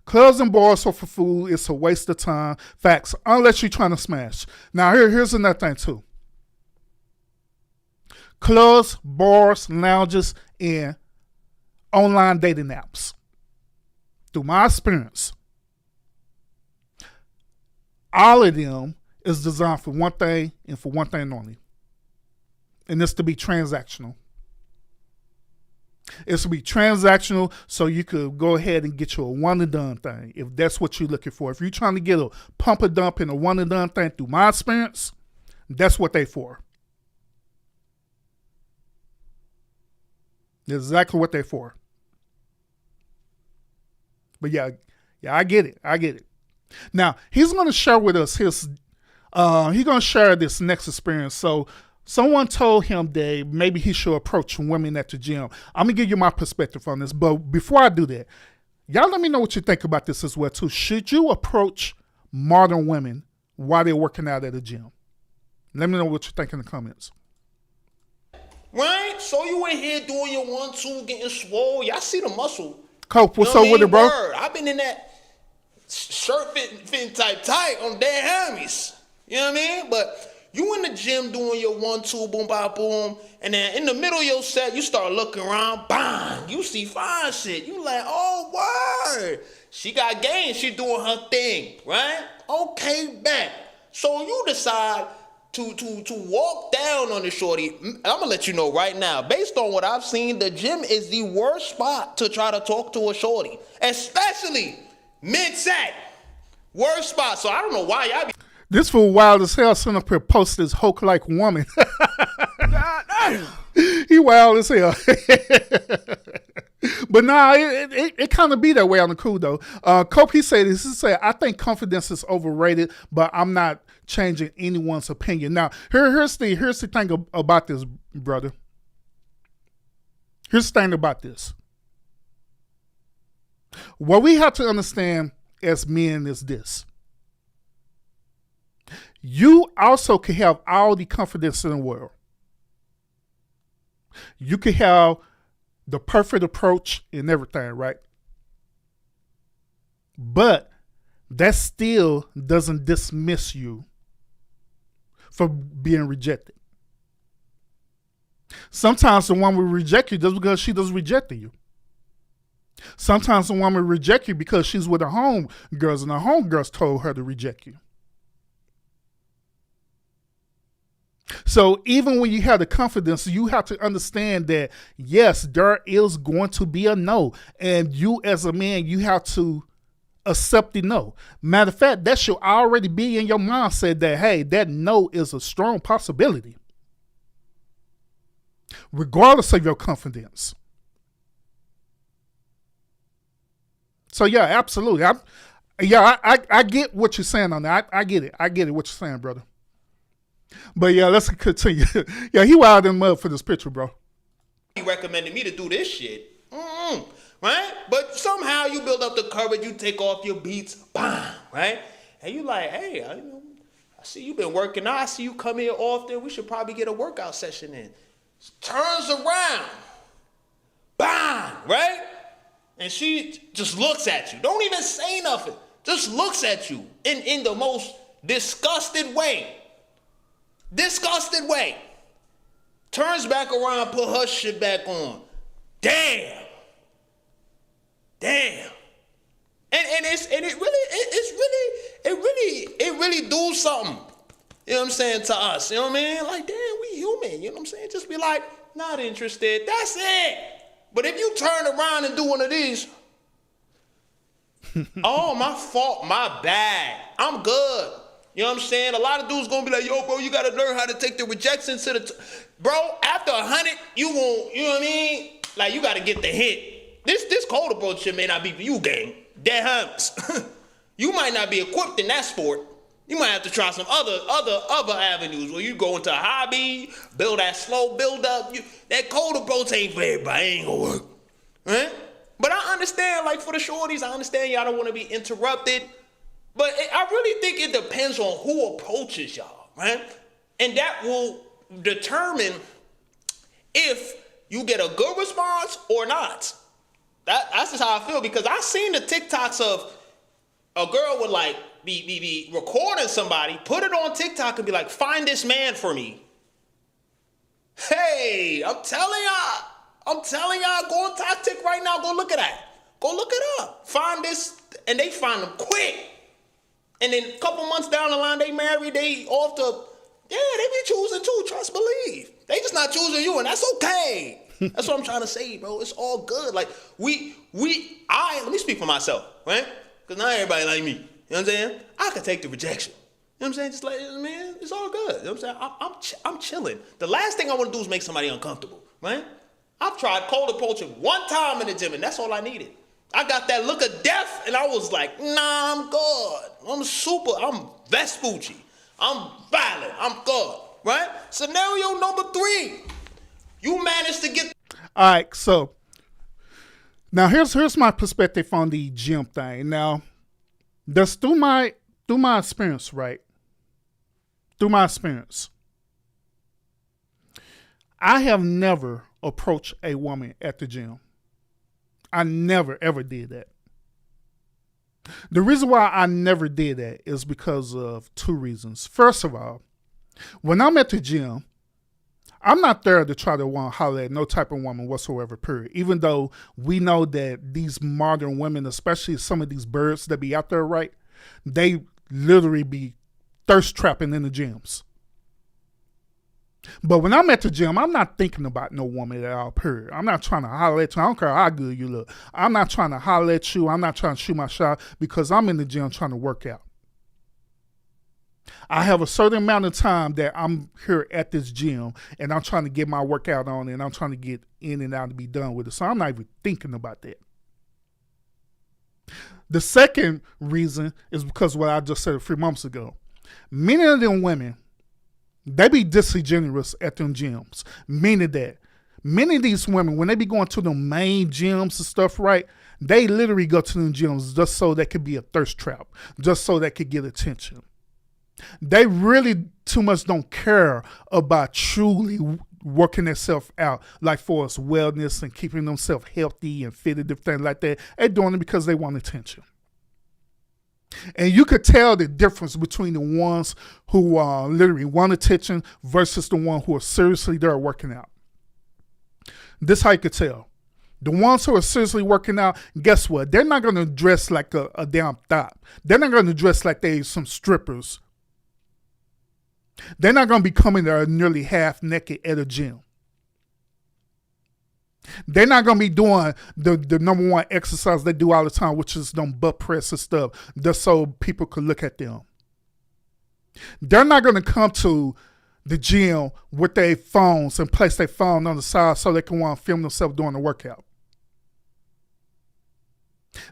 Clubs and bars are for food. It's a waste of time. Facts, unless you're trying to smash. Now, here's another thing, too. Clubs, bars, lounges, and online dating apps. Through my experience, all of them is designed for one thing and for one thing only. And it's to be transactional. It's to be transactional so you could go ahead and get you a one and done thing if that's what you're looking for. If you're trying to get a pump and dump and a one and done thing through my experience, that's what they for. That's exactly what they for. But yeah, I get it. Now, he's going to share with us he's going to share this next experience. So someone told him that maybe he should approach women at the gym. I'm going to give you my perspective on this. But before I do that, y'all let me know what you think about this as well, too. Should you approach modern women while they're working out at the gym? Let me know what you think in the comments. Right? So you in here doing your 1-2, getting swole. Y'all see the muscle. Cope, what's up with it, bro? Word. I've been in that shirt fitting type tight on dead hammies. You know what I mean? But you in the gym doing your 1-2, boom, ba, boom, and then in the middle of your set, you start looking around, bang, you see fine shit. You like, oh, word. She got game. She doing her thing, right? Okay, back. So you decide to walk down on the shorty. I'm gonna let you know right now, based on what I've seen, the gym is the worst spot to try to talk to a shorty, especially mid-set. Worst spot. So I don't know why y'all be. This fool wild as hell sitting up here posting this Hulk-like woman. He wild as hell. But nah, it kind of be that way on the cool though. Cope, he said this. He said, I think confidence is overrated, but I'm not changing anyone's opinion. Now, here's the thing about this, brother. Here's the thing about this. What we have to understand as men is this. You also can have all the confidence in the world. You can have the perfect approach and everything, right? But that still doesn't dismiss you for being rejected. Sometimes the woman will reject you just because she doesn't reject you. Sometimes the woman will reject you because she's with her homegirls and her homegirls told her to reject you. So even when you have the confidence, you have to understand that, yes, there is going to be a no. And you as a man, you have to accept the no. Matter of fact, that should already be in your mindset that, hey, that no is a strong possibility, regardless of your confidence. So yeah, absolutely. I get what you're saying on that. I get it. I get it what you're saying, brother. But yeah, let's continue. Yeah, he wild in mud for this picture, bro. He recommended me to do this shit. Right? But somehow you build up the courage, you take off your beats, bam, right? And you like, hey, I see you been working out. I see you come here often. We should probably get a workout session in. Turns around, bam, right? And she just looks at you. Don't even say nothing. Just looks at you in the most disgusted way. Disgusted way. Turns back around, put her shit back on. Damn. And it really do something. You know what I'm saying, to us. You know what I mean? Like, damn, we human. You know what I'm saying? Just be like, not interested. That's it. But if you turn around and do one of these, oh, my fault, my bad. I'm good. You know what I'm saying? A lot of dudes gonna be like, yo, bro, you gotta learn how to take the rejection to the bro, after 100, you won't, you know what I mean? Like, you gotta get the hit. This cold approach shit may not be for you, gang. That happens. You might not be equipped in that sport. You might have to try some other avenues where you go into a hobby, build that slow build up. That cold approach ain't for everybody. It ain't gonna work. Right? But I understand, like, for the shorties, I understand y'all don't want to be interrupted. But I really think it depends on who approaches y'all, right? And that will determine if you get a good response or not. That's just how I feel, because I seen the TikToks of a girl would like be recording somebody, put it on TikTok and be like, find this man for me. Hey, I'm telling y'all, go on TikTok right now, go look at that. Go look it up. Find this, and they find them quick. And then a couple months down the line, they married, they off to, yeah, they be choosing too, trust, believe. They just not choosing you, and that's okay. That's what I'm trying to say, bro. It's all good. Like, let me speak for myself, right? Because not everybody like me. You know what I'm saying? I could take the rejection. You know what I'm saying? Just like, man, it's all good. You know what I'm saying? I'm chilling. The last thing I want to do is make somebody uncomfortable, right? I've tried cold approaching one time in the gym, and that's all I needed. I got that look of death, and I was like, nah, I'm good. I'm Vespucci. I'm violent. I'm good, right? Scenario number 3. You managed to get... All right, so now here's my perspective on the gym thing. Now, that's through my experience, right? Through my experience, I have never approached a woman at the gym. I never, ever did that. The reason why I never did that is because of 2 reasons. First of all, when I'm at the gym, I'm not there to try to want to holler at no type of woman whatsoever, period. Even though we know that these modern women, especially some of these birds that be out there, right, they literally be thirst trapping in the gyms. But when I'm at the gym, I'm not thinking about no woman at all, period. I'm not trying to holler at you. I don't care how good you look. I'm not trying to holler at you. I'm not trying to shoot my shot because I'm in the gym trying to work out. I have a certain amount of time that I'm here at this gym and I'm trying to get my workout on and I'm trying to get in and out and be done with it. So I'm not even thinking about that. The second reason is because what I just said a few months ago. Many of them women, they be disingenuous at them gyms. Meaning that many of these women, when they be going to the main gyms and stuff, right, they literally go to them gyms just so that could be a thirst trap, just so that could get attention. They really too much don't care about truly working themselves out, like for us wellness and keeping themselves healthy and fit and different things like that. They're doing it because they want attention. And you could tell the difference between the ones who literally want attention versus the one who are seriously there working out. This is how you could tell. The ones who are seriously working out, guess what? They're not going to dress like a damn thot. They're not going to dress like they some strippers. They're not going to be coming there nearly half naked at a gym. They're not going to be doing the number one exercise they do all the time, which is them butt press and stuff, just so people could look at them. They're not going to come to the gym with their phones and place their phone on the side so they can want to film themselves doing the workout.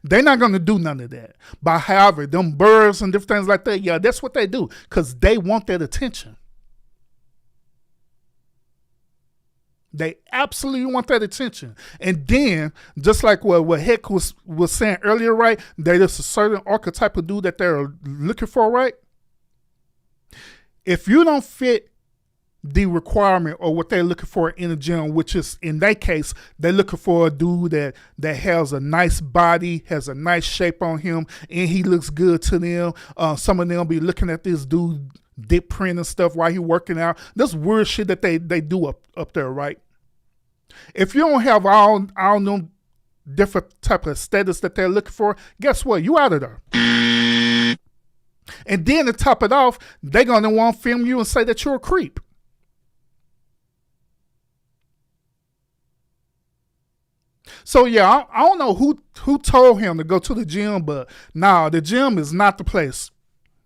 They're not going to do none of that. But however, them birds and different things like that, yeah, that's what they do because they want that attention. They absolutely want that attention. And then, just like what Hec was saying earlier, right, there's a certain archetype of dude that they're looking for, right? If you don't fit the requirement or what they're looking for in a gym, which is, in that case, they're looking for a dude that has a nice body, has a nice shape on him, and he looks good to them. Some of them be looking at this dude dip print and stuff while he working out. This weird shit that they do up there, right? If you don't have all them different type of status that they're looking for, guess what? You out of there. And then to top it off, they're going to want to film you and say that you're a creep. So yeah, I don't know who told him to go to the gym, but nah, the gym is not the place.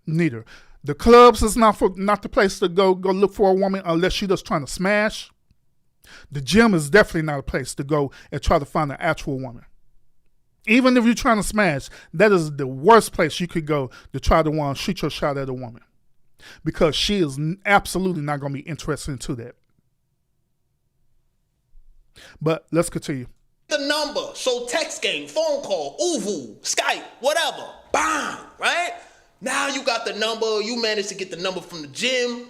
Neither. The clubs is not the place to go look for a woman unless she's just trying to smash. The gym is definitely not a place to go and try to find an actual woman. Even if you're trying to smash, that is the worst place you could go to try to want to shoot your shot at a woman. Because she is absolutely not going to be interested into that. But let's continue. The number, so text game, phone call, Uvu, Skype, whatever, bang, right? Now you got the number, you managed to get the number from the gym,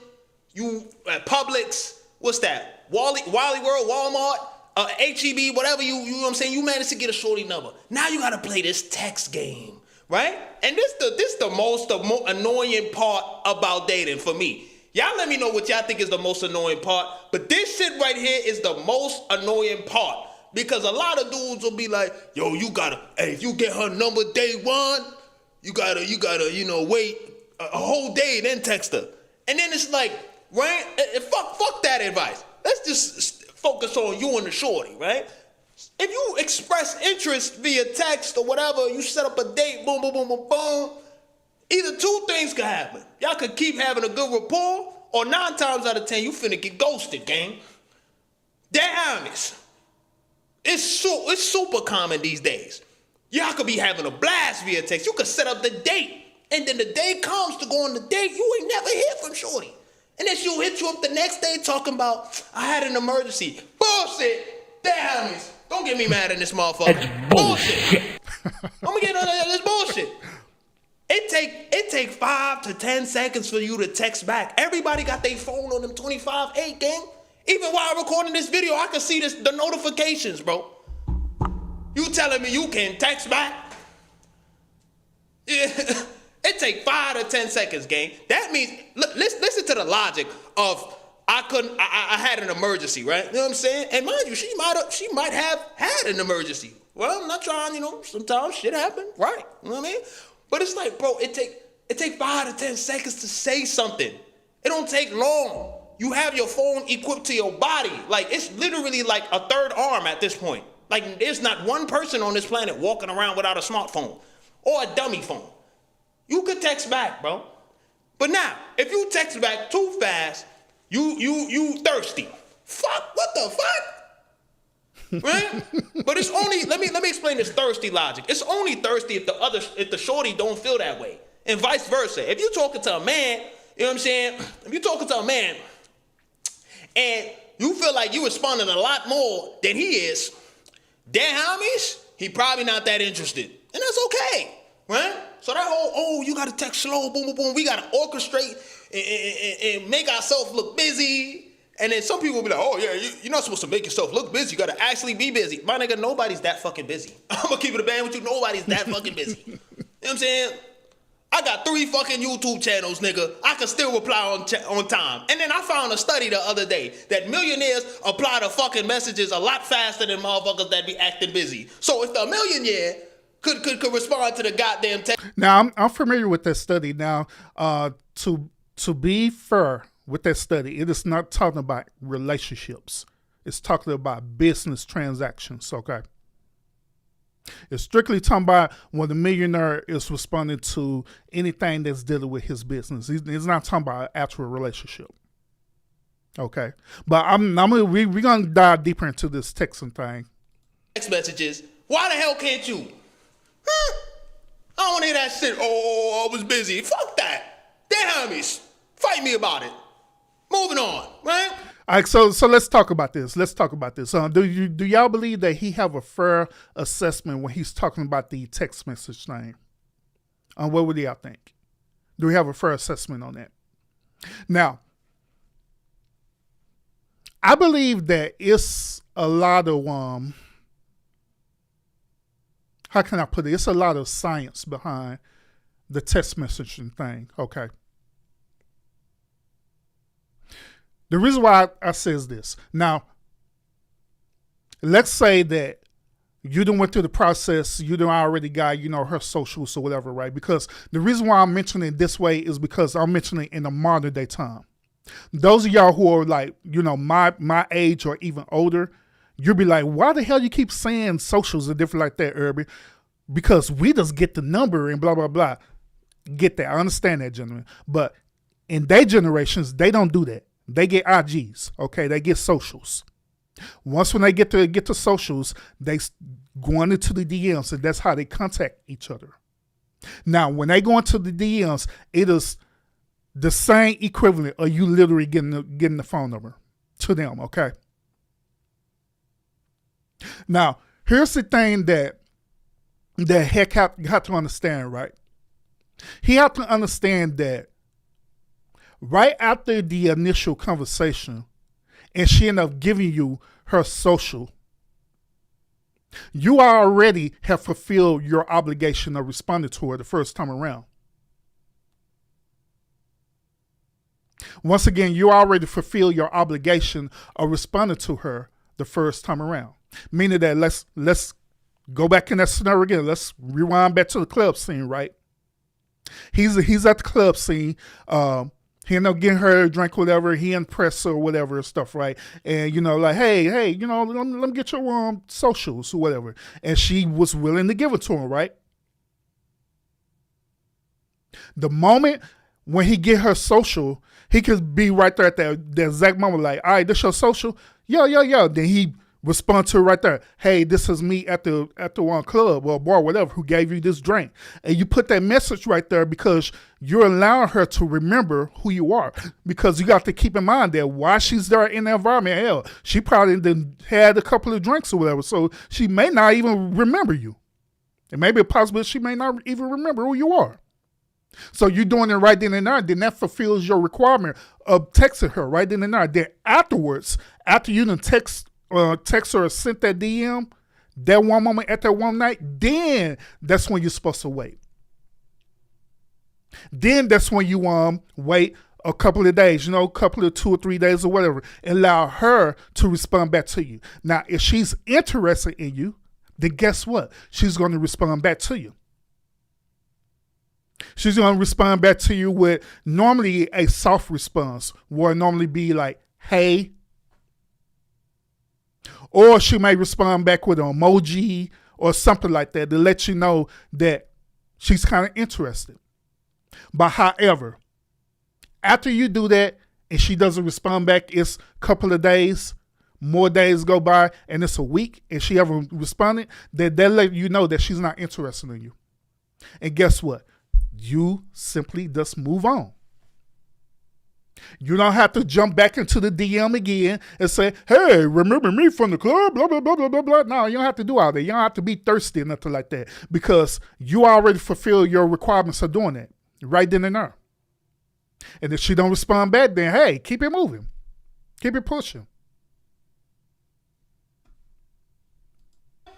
you at Publix, what's that? Wally World, Walmart, HEB, whatever, you know what I'm saying? You managed to get a shorty number. Now you gotta play this text game, right? And this the most annoying part about dating for me. Y'all let me know what y'all think is the most annoying part, but this shit right here is the most annoying part. Because a lot of dudes will be like, yo, you gotta, hey, if you get her number day one, you gotta, wait a whole day, then text her. And then it's like, right? Fuck that advice. Let's just focus on you and the shorty, right? If you express interest via text or whatever, you set up a date, boom, boom, boom, boom, boom. Either two things could happen. Y'all could keep having a good rapport, or 9 times out of 10, you finna get ghosted, gang. Damn it. It's super common these days. Y'all could be having a blast via text. You could set up the date, and then the day comes to go on the date, you ain't never hear from shorty. And then she'll hit you up the next day talking about, I had an emergency. Bullshit. Damn it. Don't get me mad at this motherfucker. It's bullshit. I'm gonna get on this bullshit. It take 5 to 10 seconds for you to text back. Everybody got their phone on them 25/8, gang. Even while recording this video, I can see the notifications, bro. You telling me you can text back? Yeah. It take 5 to 10 seconds, gang. That means, listen to the logic of I had an emergency, right? You know what I'm saying? And mind you, she might have had an emergency. Well, I'm not trying, sometimes shit happen, right? You know what I mean? But it's like, bro, it take 5 to 10 seconds to say something. It don't take long. You have your phone equipped to your body. Like, it's literally like a third arm at this point. Like, there's not one person on this planet walking around without a smartphone or a dummy phone. You could text back, bro. But now, if you text back too fast, you thirsty. Fuck, what the fuck? Right? But it's only, let me explain this thirsty logic. It's only thirsty if the shorty don't feel that way. And vice versa. If you're talking to a man, you know what I'm saying? If you're talking to a man and you feel like you responding a lot more than he is, then homies, he probably not that interested. And that's okay, right? So that whole, you gotta text slow, boom, boom, boom. We gotta orchestrate and make ourselves look busy. And then some people will be like, oh yeah, you're not supposed to make yourself look busy. You gotta actually be busy. My nigga, nobody's that fucking busy. I'm gonna keep it a band with you. Nobody's that fucking busy. You know what I'm saying? I got 3 fucking YouTube channels, nigga. I can still reply on time. And then I found a study the other day that millionaires apply to fucking messages a lot faster than motherfuckers that be acting busy. So if the millionaire could respond to the goddamn text. Now, I'm familiar with this study. Now, to be fair, with that study, it is not talking about relationships. It's talking about business transactions, okay? It's strictly talking about when the millionaire is responding to anything that's dealing with his business. He's not talking about an actual relationship. Okay. But we're gonna dive deeper into this texting thing. Text messages. Why the hell can't you? Huh? I don't want to hear that shit. Oh, I was busy. Fuck that. They're homies. Fight me about it. Moving on, right? All right, so let's talk about this. Do y'all believe that he have a fair assessment when he's talking about the text message thing? What would y'all think? Do we have a fair assessment on that? Now, I believe that it's a lot of how can I put it? It's a lot of science behind the text messaging thing. Okay. The reason why I says this. Now, let's say that you done went through the process, you done already got, her socials or whatever, right? Because the reason why I'm mentioning it this way is because I'm mentioning it in the modern day time. Those of y'all who are like, my age or even older, you'll be like, why the hell you keep saying socials and different like that, Irby? Because we just get the number and blah, blah, blah. Get that. I understand that, gentlemen. But in their generations, they don't do that. They get IGs, okay? They get socials. Once when they get to socials, they go into the DMs, and that's how they contact each other. Now, when they go into the DMs, it is the same equivalent of you literally getting the phone number to them, okay? Now, here's the thing that Hec have to understand, right? He have to understand that right after the initial conversation, and she ended up giving you her social, you already have fulfilled your obligation of responding to her the first time around. Once again, you already fulfilled your obligation of responding to her the first time around. Meaning that let's go back in that scenario again. Let's rewind back to the club scene, right? He's at the club scene. He ended up getting her a drink, whatever. He impressed her or whatever stuff, right? And, like, hey, let me get your socials or whatever. And she was willing to give it to him, right? The moment when he get her social, he could be right there at the exact moment, like, all right, this your social? Yeah. Then he respond to her right there. Hey, this is me at the one club or bar, whatever, who gave you this drink. And you put that message right there because you're allowing her to remember who you are. Because you got to keep in mind that while she's there in the environment, hell, she probably done had a couple of drinks or whatever. So she may not even remember you. It may be possible she may not even remember who you are. So you're doing it right then and there, then that fulfills your requirement of texting her right then and there. Then afterwards, after you done text her or sent that DM, that one moment at that one night, then that's when you're supposed to wait. Then that's when you wait a couple of days, a couple of 2 or 3 days or whatever, and allow her to respond back to you. Now, if she's interested in you, then guess what? She's going to respond back to you. She's going to respond back to you with normally a soft response, where it normally be like, hey. Or she may respond back with an emoji or something like that to let you know that she's kind of interested. But however, after you do that and she doesn't respond back, it's a couple of days, more days go by, and it's a week and she haven't responded, then they'll let you know that she's not interested in you. And guess what? You simply just move on. You don't have to jump back into the DM again and say, hey, remember me from the club, blah, blah, blah, blah, blah, blah. No, you don't have to do all that. You don't have to be thirsty or nothing like that because you already fulfill your requirements of doing that right then and there. And if she don't respond back, then, hey, keep it moving. Keep it pushing.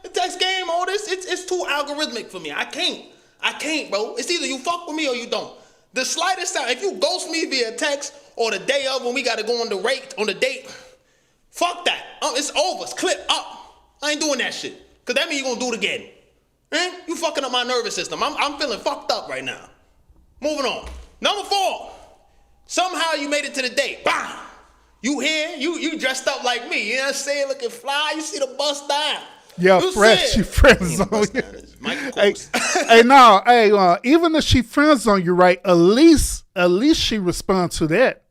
The text game, all this, it's too algorithmic for me. I can't, bro. It's either you fuck with me or you don't. The slightest time, if you ghost me via text or the day of when we got to go on the date, fuck that. It's over. It's clip up. I ain't doing that shit. Because that means you're going to do it again. Eh? You fucking up my nervous system. I'm feeling fucked up right now. Moving on. Number 4. Somehow you made it to the date. Bam! You here, you dressed up like me, you know what I'm saying? Looking fly, you see the bust down. Yeah, You fresh. said- She friends Damn, on bust you. down is Michael Hey, Kors. hey, no, hey, even if she friends on you, right? At least she responds to that.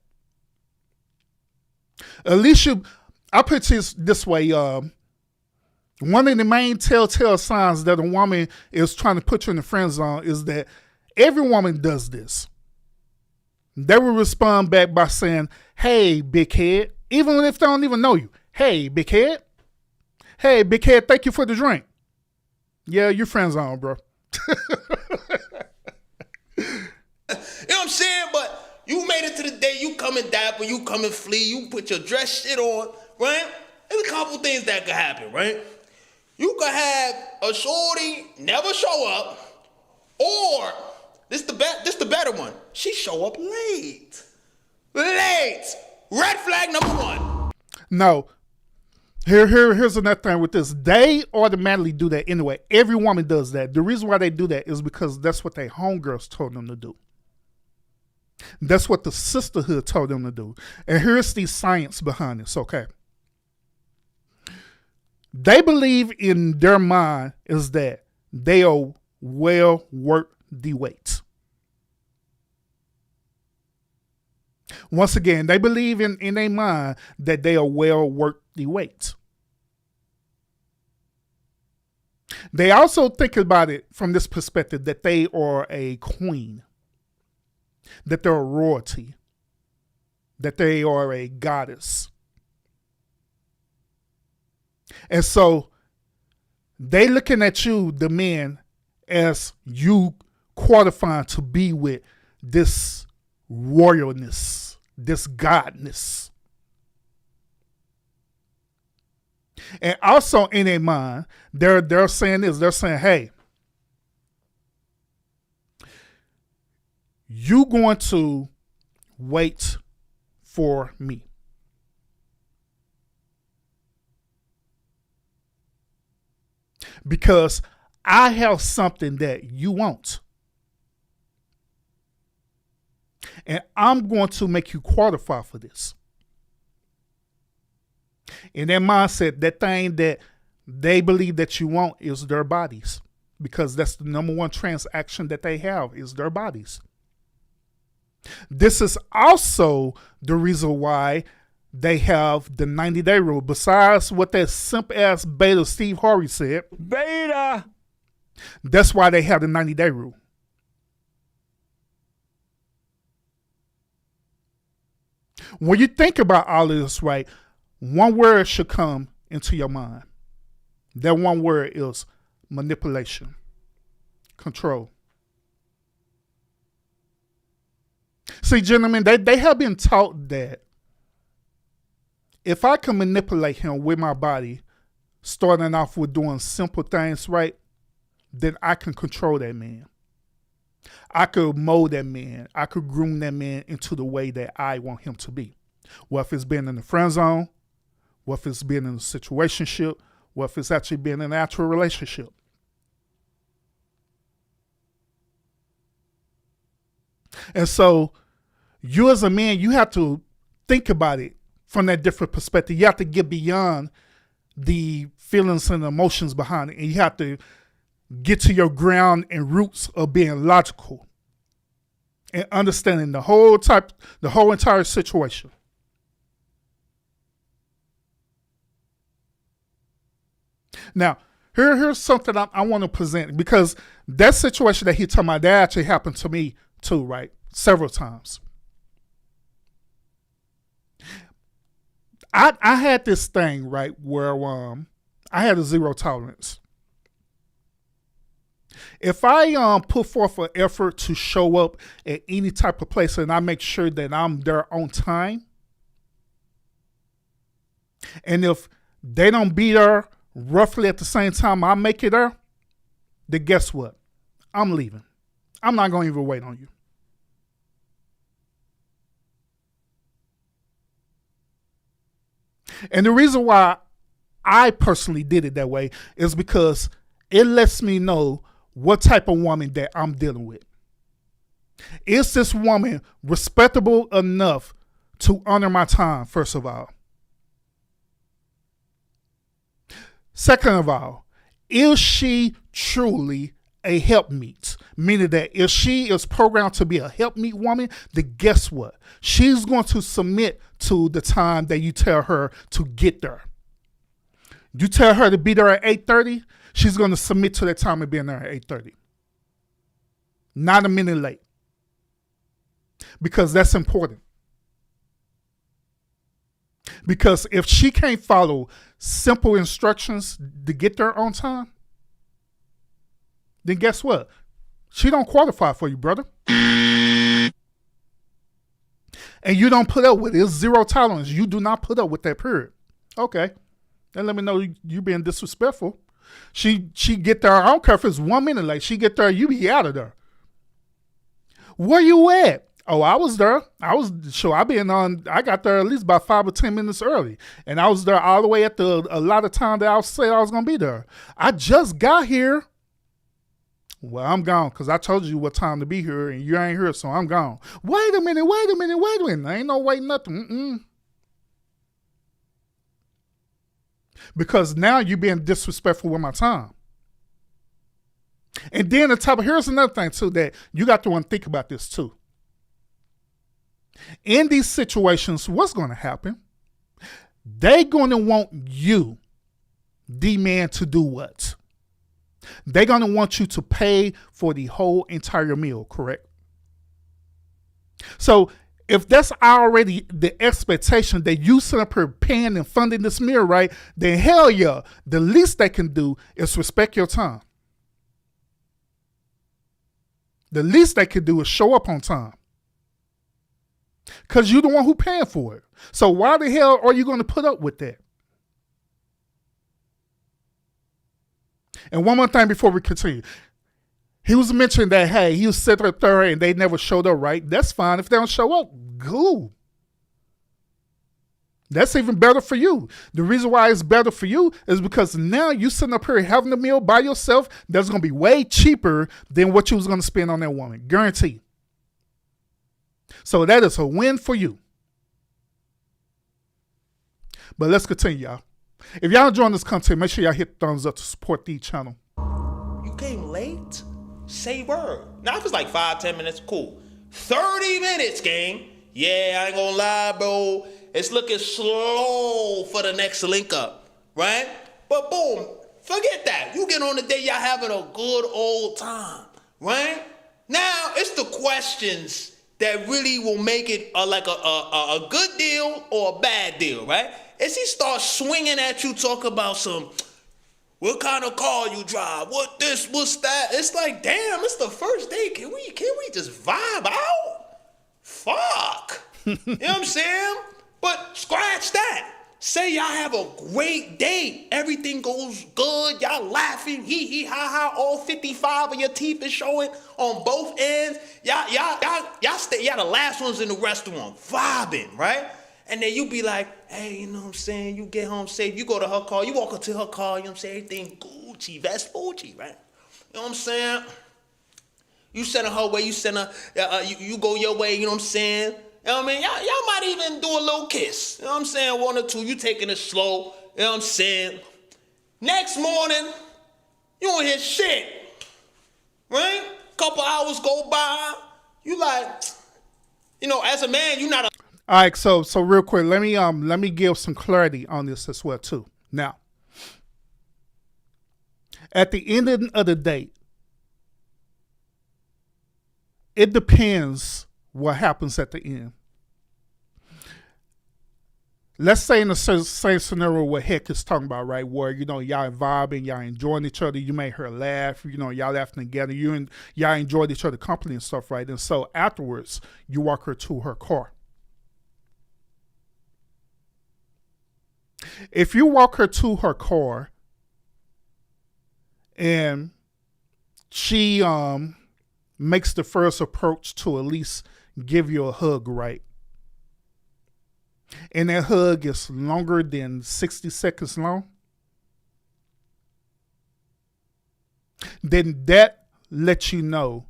At least you. I put it this way. One of the main telltale signs that a woman is trying to put you in the friend zone is that every woman does this. They will respond back by saying, "Hey, big head," even if they don't even know you. "Hey, big head. Hey, big head, thank you for the drink." Yeah, you're friend zone, bro. You know what I'm saying? But you made it to the day, you come in dapper, you come in flea, you put your dress shit on, right? There's a couple things that could happen, right? You could have a shorty never show up, or this the better one. She show up late. Late. Red flag number one. No. Here's another thing with this. They automatically do that anyway. Every woman does that. The reason why they do that is because that's what their homegirls told them to do. That's what the sisterhood told them to do. And here's the science behind this, okay? They believe in their mind is that they are well worth the wait. Once again, they believe in their mind that they are well worth the wait. They also think about it from this perspective that they are a queen, that they're a royalty, that they are a goddess. And so they looking at you, the men, as you qualifying to be with this royalness, this godness. And also in their mind, they're saying this, they're saying, hey, you going to wait for me. Because I have something that you want. And I'm going to make you qualify for this. In their mindset, that thing that they believe that you want is their bodies. Because that's the number one transaction that they have is their bodies. This is also the reason why they have the 90-day rule. Besides what that simp-ass beta Steve Harvey said. Beta! That's why they have the 90-day rule. When you think about all of this, right, one word should come into your mind. That one word is manipulation, control. See, gentlemen, they have been taught that if I can manipulate him with my body, starting off with doing simple things right, then I can control that man. I could mold that man. I could groom that man into the way that I want him to be. What if it's been in the friend zone? What if it's been in a situationship? What if it's actually been in an actual relationship? And so you as a man, you have to think about it from that different perspective. You have to get beyond the feelings and emotions behind it. And you have to get to your ground and roots of being logical and understanding the whole entire situation. Now, here's something I want to present, because that situation that he talking about, that actually happened to me too, right? Several times. I had this thing, right, where I had a zero tolerance. If I put forth an effort to show up at any type of place and I make sure that I'm there on time, and if they don't be there roughly at the same time I make it there, then guess what? I'm leaving. I'm not going to even wait on you. And the reason why I personally did it that way is because it lets me know what type of woman that I'm dealing with. Is this woman respectable enough to honor my time, first of all? Second of all, is she truly a helpmeet? Meaning that if she is programmed to be a helpmeet woman, then guess what? She's going to submit to the time that you tell her to get there. You tell her to be there at 8:30, she's going to submit to that time of being there at 8:30. Not a minute late. Because that's important. Because if she can't follow simple instructions to get there on time, then guess what? She don't qualify for you, brother. And you don't put up with it. It's zero tolerance. You do not put up with that, period. Okay. Then let me know you being disrespectful. She get there, I don't care if it's 1 minute late. She get there, you be out of there. Where you at? Oh, I was there. I got there at least about 5 or 10 minutes early. And I was there all the way at a lot of time that I said I was going to be there. I just got here. Well, I'm gone because I told you what time to be here and you ain't here, so I'm gone. Wait a minute. There ain't no wait nothing. Because now you're being disrespectful with my time. And then here's another thing too that you got to want to think about this too. In these situations, what's going to happen? They're going to want you, the man, to do what? They're going to want you to pay for the whole entire meal, correct? So if that's already the expectation that you sit up here paying and funding this meal, right, then hell yeah, the least they can do is respect your time. The least they can do is show up on time. Because you're the one who paying for it. So why the hell are you going to put up with that? And one more thing before we continue. He was mentioning that, hey, he was sitting up there and they never showed up, right? That's fine. If they don't show up, cool. That's even better for you. The reason why it's better for you is because now you sitting up here having a meal by yourself that's going to be way cheaper than what you was going to spend on that woman. Guaranteed. So that is a win for you. But let's continue, y'all. If y'all enjoying this content, make sure y'all hit the thumbs up to support the channel. You came late? Say word. Now, if it's like 5-10 minutes, cool. 30 minutes, gang. Yeah, I ain't gonna lie, bro. It's looking slow for the next link up, right? But boom, forget that. You get on the day y'all having a good old time, right? Now, it's the questions that really will make it like a good deal or a bad deal, right? As he starts swinging at you, talk about what kind of car you drive, what this, what's that. It's like, damn, it's the first day. Can we just vibe out? Fuck. You know what I'm saying? But scratch that. Say y'all have a great day. Everything goes good. Y'all laughing, hee hee ha ha. All 55 of your teeth is showing on both ends. Y'all the last ones in the restaurant, vibing, right? And then you be like, hey, you know what I'm saying? You get home safe. You go to her car. You walk up to her car. You know what I'm saying? Everything Gucci, Vespucci, right? You know what I'm saying? You send her her way. You send her. You go your way. You know what I'm saying? You know what I mean? Y'all might even do a little kiss. You know what I'm saying? 1 or 2. You taking it slow. You know what I'm saying? Next morning, you don't hear shit. Right? Couple hours go by. You like, as a man, you not a. All right, so real quick, let me give some clarity on this as well too. Now, at the end of the day, it depends what happens at the end. Let's say in the same scenario what Hec is talking about, right? Where, y'all vibing, y'all enjoying each other, you made her laugh, y'all laughing together, y'all enjoyed each other company and stuff, right? And so afterwards, you walk her to her car. If you walk her to her car and she makes the first approach to at least give you a hug, right? And that hug is longer than 60 seconds long, then that lets you know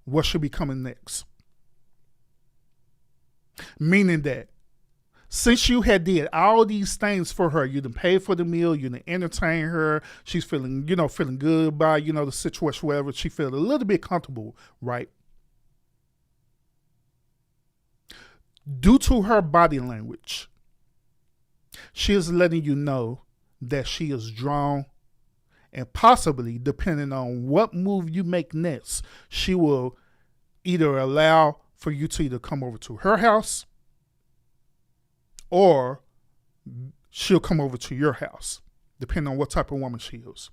what should be coming next. Meaning that since you had did all these things for her, you done paid for the meal, you done entertain her, she's feeling, feeling good by, the situation, whatever, she feel a little bit comfortable, right? Due to her body language, she is letting you know that she is drawn, and possibly, depending on what move you make next, she will either allow for you to either come over to her house or she'll come over to your house, depending on what type of woman she is.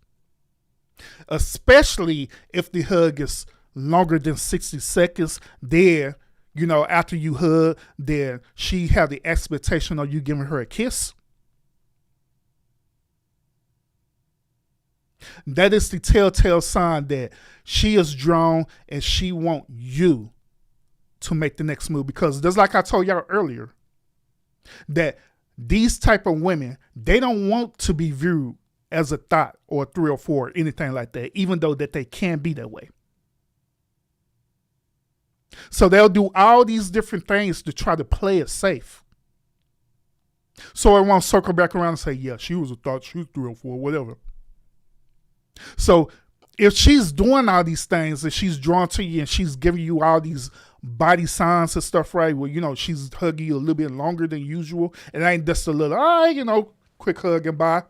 Especially if the hug is longer than 60 seconds, then, after you hug, then she have the expectation of you giving her a kiss. That is the telltale sign that she is drawn and she want you to make the next move. Because just like I told y'all earlier, that these type of women, they don't want to be viewed as a thought or a 3 or 4 or anything like that, even though that they can be that way. So they'll do all these different things to try to play it safe. So I want to circle back around and say, yeah, she was a thought, she was 3 or 4, whatever. So if she's doing all these things and she's drawn to you and she's giving you all these body signs and stuff, right? Well, she's hugging you a little bit longer than usual. And it ain't just a little, quick hug and bye.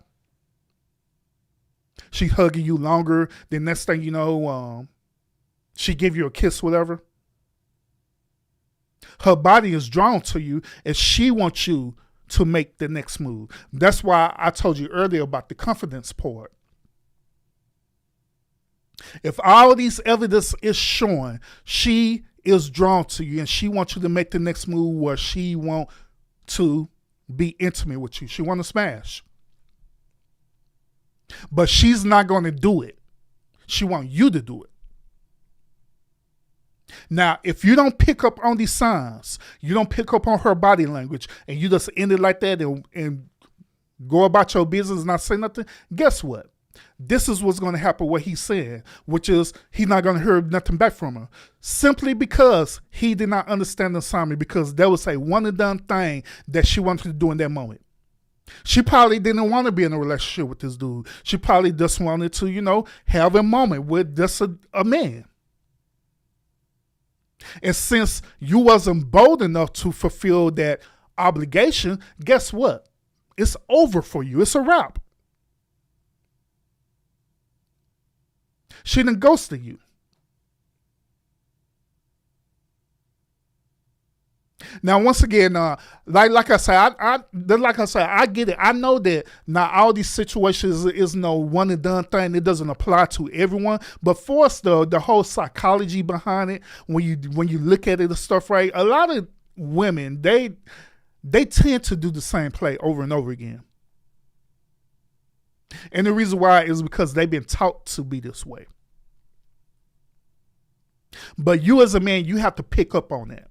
She hugging you longer. Then next thing you know, she give you a kiss, whatever. Her body is drawn to you and she wants you to make the next move. That's why I told you earlier about the confidence part. If all of these evidence is showing she is drawn to you and she wants you to make the next move where she want to be intimate with you. She want to smash. But she's not going to do it. She want you to do it. Now, if you don't pick up on these signs, you don't pick up on her body language, and you just end it like that and go about your business and not say nothing, guess what? This is what's going to happen, what he's saying, which is he's not going to hear nothing back from her. Simply because he did not understand the assignment, because that was a one and done thing that she wanted to do in that moment. She probably didn't want to be in a relationship with this dude. She probably just wanted to, have a moment with just a man. And since you wasn't bold enough to fulfill that obligation, guess what? It's over for you. It's a wrap. She done ghosted you. Now, once again, like I said, I get it. I know that not all these situations is no one and done thing. It doesn't apply to everyone. But for us, the whole psychology behind it, when you look at it and stuff, right? A lot of women, they tend to do the same play over and over again. And the reason why is because they've been taught to be this way. But you as a man, you have to pick up on that.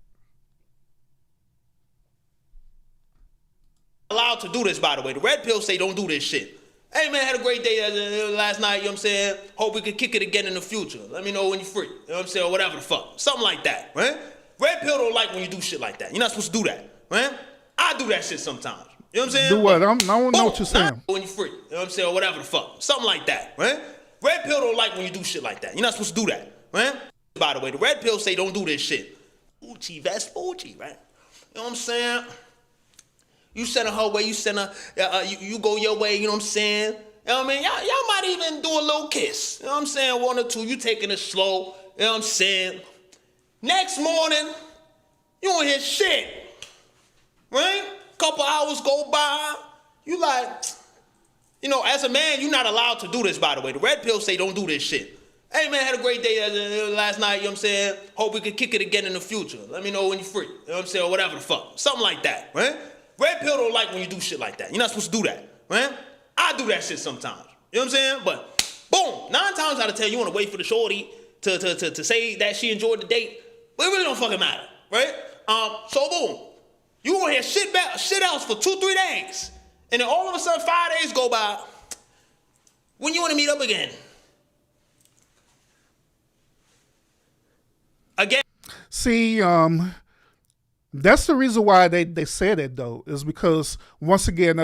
Allowed to do this, by the way. The red pill say don't do this shit. Hey man, had a great day last night, you know what I'm saying? Hope we can kick it again in the future. Let me know when you're free. You know what I'm saying? Or whatever the fuck. Something like that, right? Red pill don't like when you do shit like that. You're not supposed to do that, right? I do that shit sometimes. You know what I'm saying? Do what? I don't know what you're saying. When you're free. You know what I'm saying? Or whatever the fuck. Something like that, right? Red pill don't like when you do shit like that. You're not supposed to do that, right? By the way, the red pill say don't do this shit. Uchi, vest, Uchi, right? You know what I'm saying? You send her way, you send her, you go your way, you know what I'm saying? You know what I mean? Y'all might even do a little kiss. You know what I'm saying? 1 or 2, you taking it slow. You know what I'm saying? Next morning, you don't hear shit. Right? Couple hours go by. You like, as a man, you're not allowed to do this, by the way. The red pill say don't do this shit. Hey man, had a great day last night, you know what I'm saying? Hope we can kick it again in the future. Let me know when you're free. You know what I'm saying? Or whatever the fuck. Something like that, right? Red pill don't like when you do shit like that. You're not supposed to do that, right? I do that shit sometimes. You know what I'm saying? But boom, 9 times out of 10, you want to wait for the shorty to say that she enjoyed the date, but it really don't fucking matter, right? So boom, you gonna hear shit else for 2-3 days, and then all of a sudden 5 days go by. When you want to meet up again? See, that's the reason why they said it though, is because once again,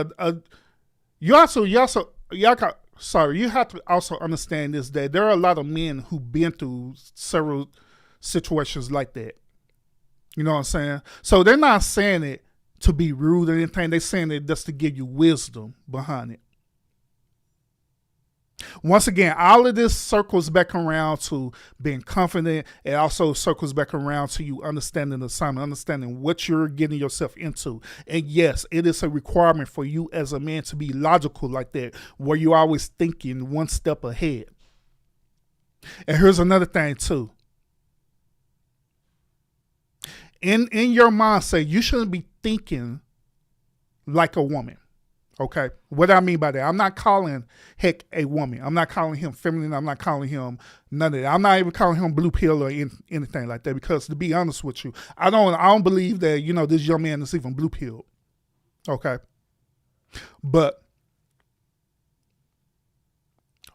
you have to also understand is that there are a lot of men who've been through several situations like that. You know what I'm saying? So they're not saying it to be rude or anything. They're saying it just to give you wisdom behind it. Once again, all of this circles back around to being confident. It also circles back around to you understanding the assignment, understanding what you're getting yourself into. And yes, it is a requirement for you as a man to be logical like that, where you're always thinking one step ahead. And here's another thing too. In your mindset, you shouldn't be thinking like a woman. Okay, what I mean by that, I'm not calling Hec a woman. I'm not calling him feminine. I'm not calling him none of that. I'm not even calling him blue pill or anything like that. Because to be honest with you, I don't believe that this young man is even blue pill. Okay, but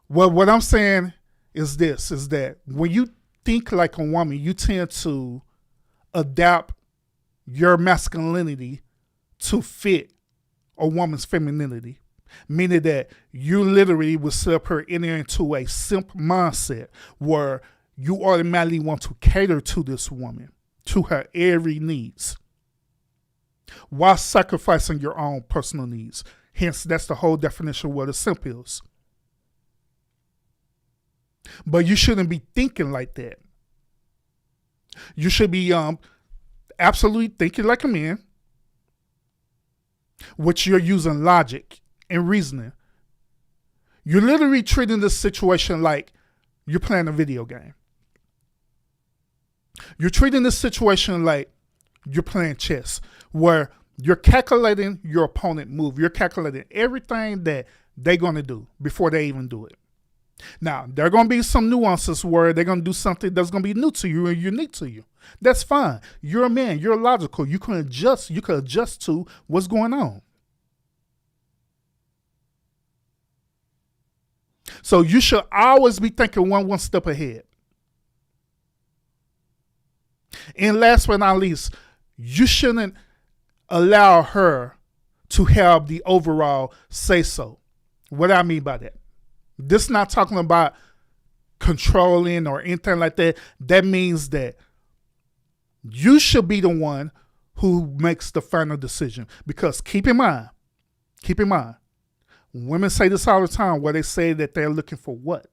what I'm saying is this: is that when you think like a woman, you tend to adapt your masculinity to fit a woman's femininity, meaning that you literally will slip her into a simp mindset where you automatically want to cater to this woman, to her every needs, while sacrificing your own personal needs. Hence, that's the whole definition of what a simp is. But you shouldn't be thinking like that. You should be absolutely thinking like a man, which you're using logic and reasoning. You're literally treating this situation like you're playing a video game. You're treating this situation like you're playing chess, where you're calculating your opponent move. You're calculating everything that they're going to do before they even do it. Now, there are going to be some nuances where they're going to do something that's going to be new to you and unique to you. That's fine. You're a man. You're logical. You can adjust. You can adjust to what's going on. So you should always be thinking one step ahead. And last but not least, you shouldn't allow her to have the overall say so. What do I mean by that? This is not talking about controlling or anything like that. That means that you should be the one who makes the final decision. Because keep in mind, women say this all the time, where they say that they're looking for what?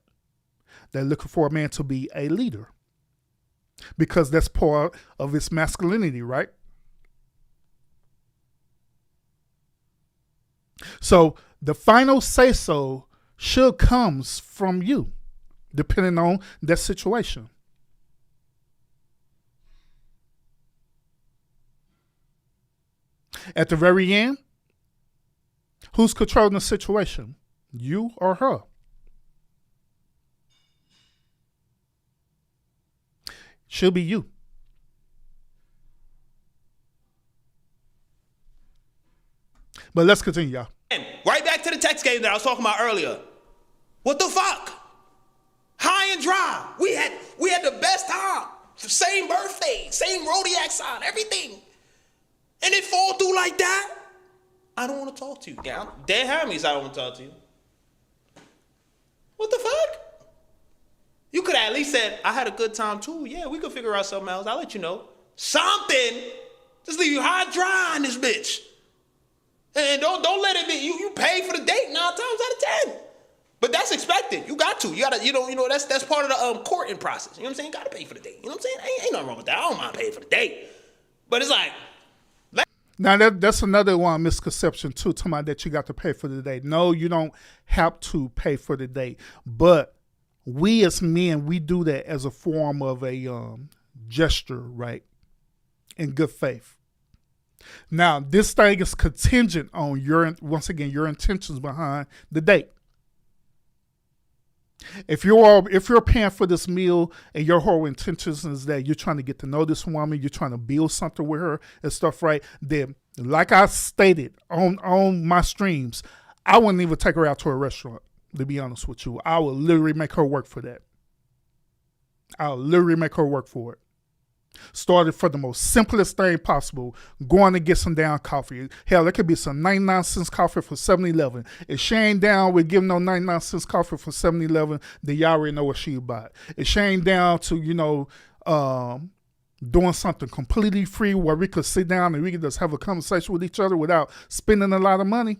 They're looking for a man to be a leader. Because that's part of his masculinity, right? So the final say-so should comes from you, depending on that situation. At the very end, who's controlling the situation? You or her? Should be you. But let's continue, y'all. Right back to the text game that I was talking about earlier. What the fuck? High and dry. We had the best time. Same birthday, same zodiac sign, everything. And it fall through like that? I don't want to talk to you. Yeah, dead Hermes, I don't want to talk to you. What the fuck? You could have at least said, I had a good time too. Yeah, we could figure out something else. I'll let you know. Something. Just leave you high and dry on this bitch. And don't let it be. You pay for the date 9 times out of 10. But that's expected. You got to. You gotta, that's part of the courting process. You know what I'm saying? You gotta pay for the date. You know what I'm saying? Ain't nothing wrong with that. I don't mind paying for the date. But it's like, now that's another one misconception too, talking about that you got to pay for the date. No, you don't have to pay for the date. But we as men, we do that as a form of a gesture, right? In good faith. Now, this thing is contingent on your intentions behind the date. If you're paying for this meal and your whole intentions is that you're trying to get to know this woman, you're trying to build something with her and stuff, right? Then, like I stated on my streams, I wouldn't even take her out to a restaurant, to be honest with you. I would literally make her work for that. I'll literally make her work for it. Started for the most simplest thing possible, going to get some down coffee. Hell, there could be some 99-cent coffee for 7-Eleven. If she ain't down with giving no 99-cent coffee for 7-Eleven, then y'all already know what she about. If she ain't down to, doing something completely free where we could sit down and we could just have a conversation with each other without spending a lot of money,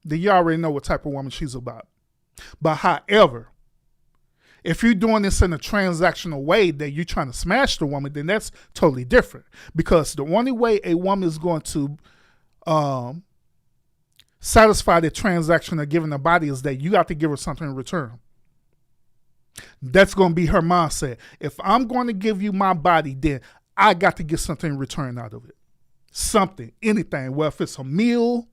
then you already know what type of woman she's about. But however, if you're doing this in a transactional way that you're trying to smash the woman, then that's totally different. Because the only way a woman is going to satisfy the transaction of giving the body is that you got to give her something in return. That's going to be her mindset. If I'm going to give you my body, then I got to get something in return out of it. Something, anything, whether if it's a meal,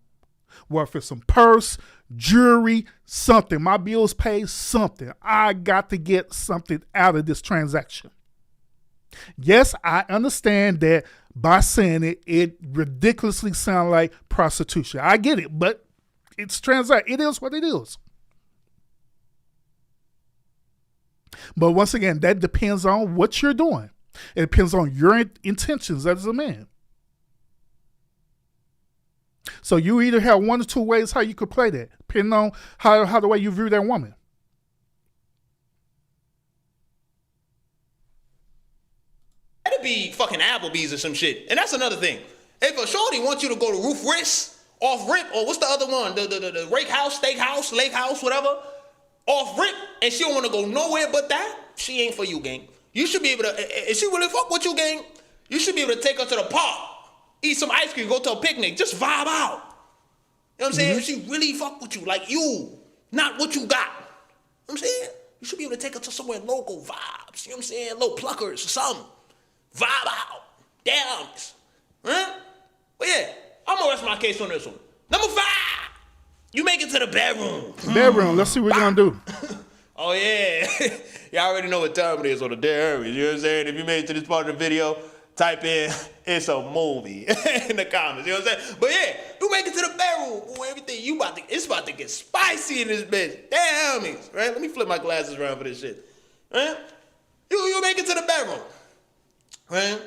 whether if it's some purse, jewelry, something, my bills paid, something. I got to get something out of this transaction. Yes, I understand that by saying it, it ridiculously sounds like prostitution. I get it, but it's it is what it is. But once again, that depends on what you're doing. It depends on your intentions as a man. So you either have one or two ways how you could play that, depending on how the way you view that woman. That'd be fucking Applebee's or some shit. And that's another thing. If a shorty wants you to go to Roof Chris, off rip, or what's the other one? The Rake House, Steak House, Lake House, whatever. Off rip, and she don't want to go nowhere but that, she ain't for you, gang. You should be able to, if she really fuck with you, gang, you should be able to take her to the park, eat some ice cream, go to a picnic, just vibe out. You know what I'm saying? If she really fuck with you, like you, not what you got. You know what I'm saying? You should be able to take her to somewhere local vibes. You know what I'm saying? Little pluckers or something. Vibe out. Damn. Huh? But yeah, I'm gonna rest my case on this one. Number 5. You make it to the bedroom. Bedroom, let's see what we're gonna do. Oh yeah. Y'all already know what time it is on the damn. You know what I'm saying? If you made it to this part of the video, type in "it's a movie" in the comments. You know what I'm saying? But yeah, you make it to the bedroom. Ooh, everything it's about to get spicy in this bitch. Damn it. Right? Let me flip my glasses around for this shit. Right? You make it to the bedroom. Right?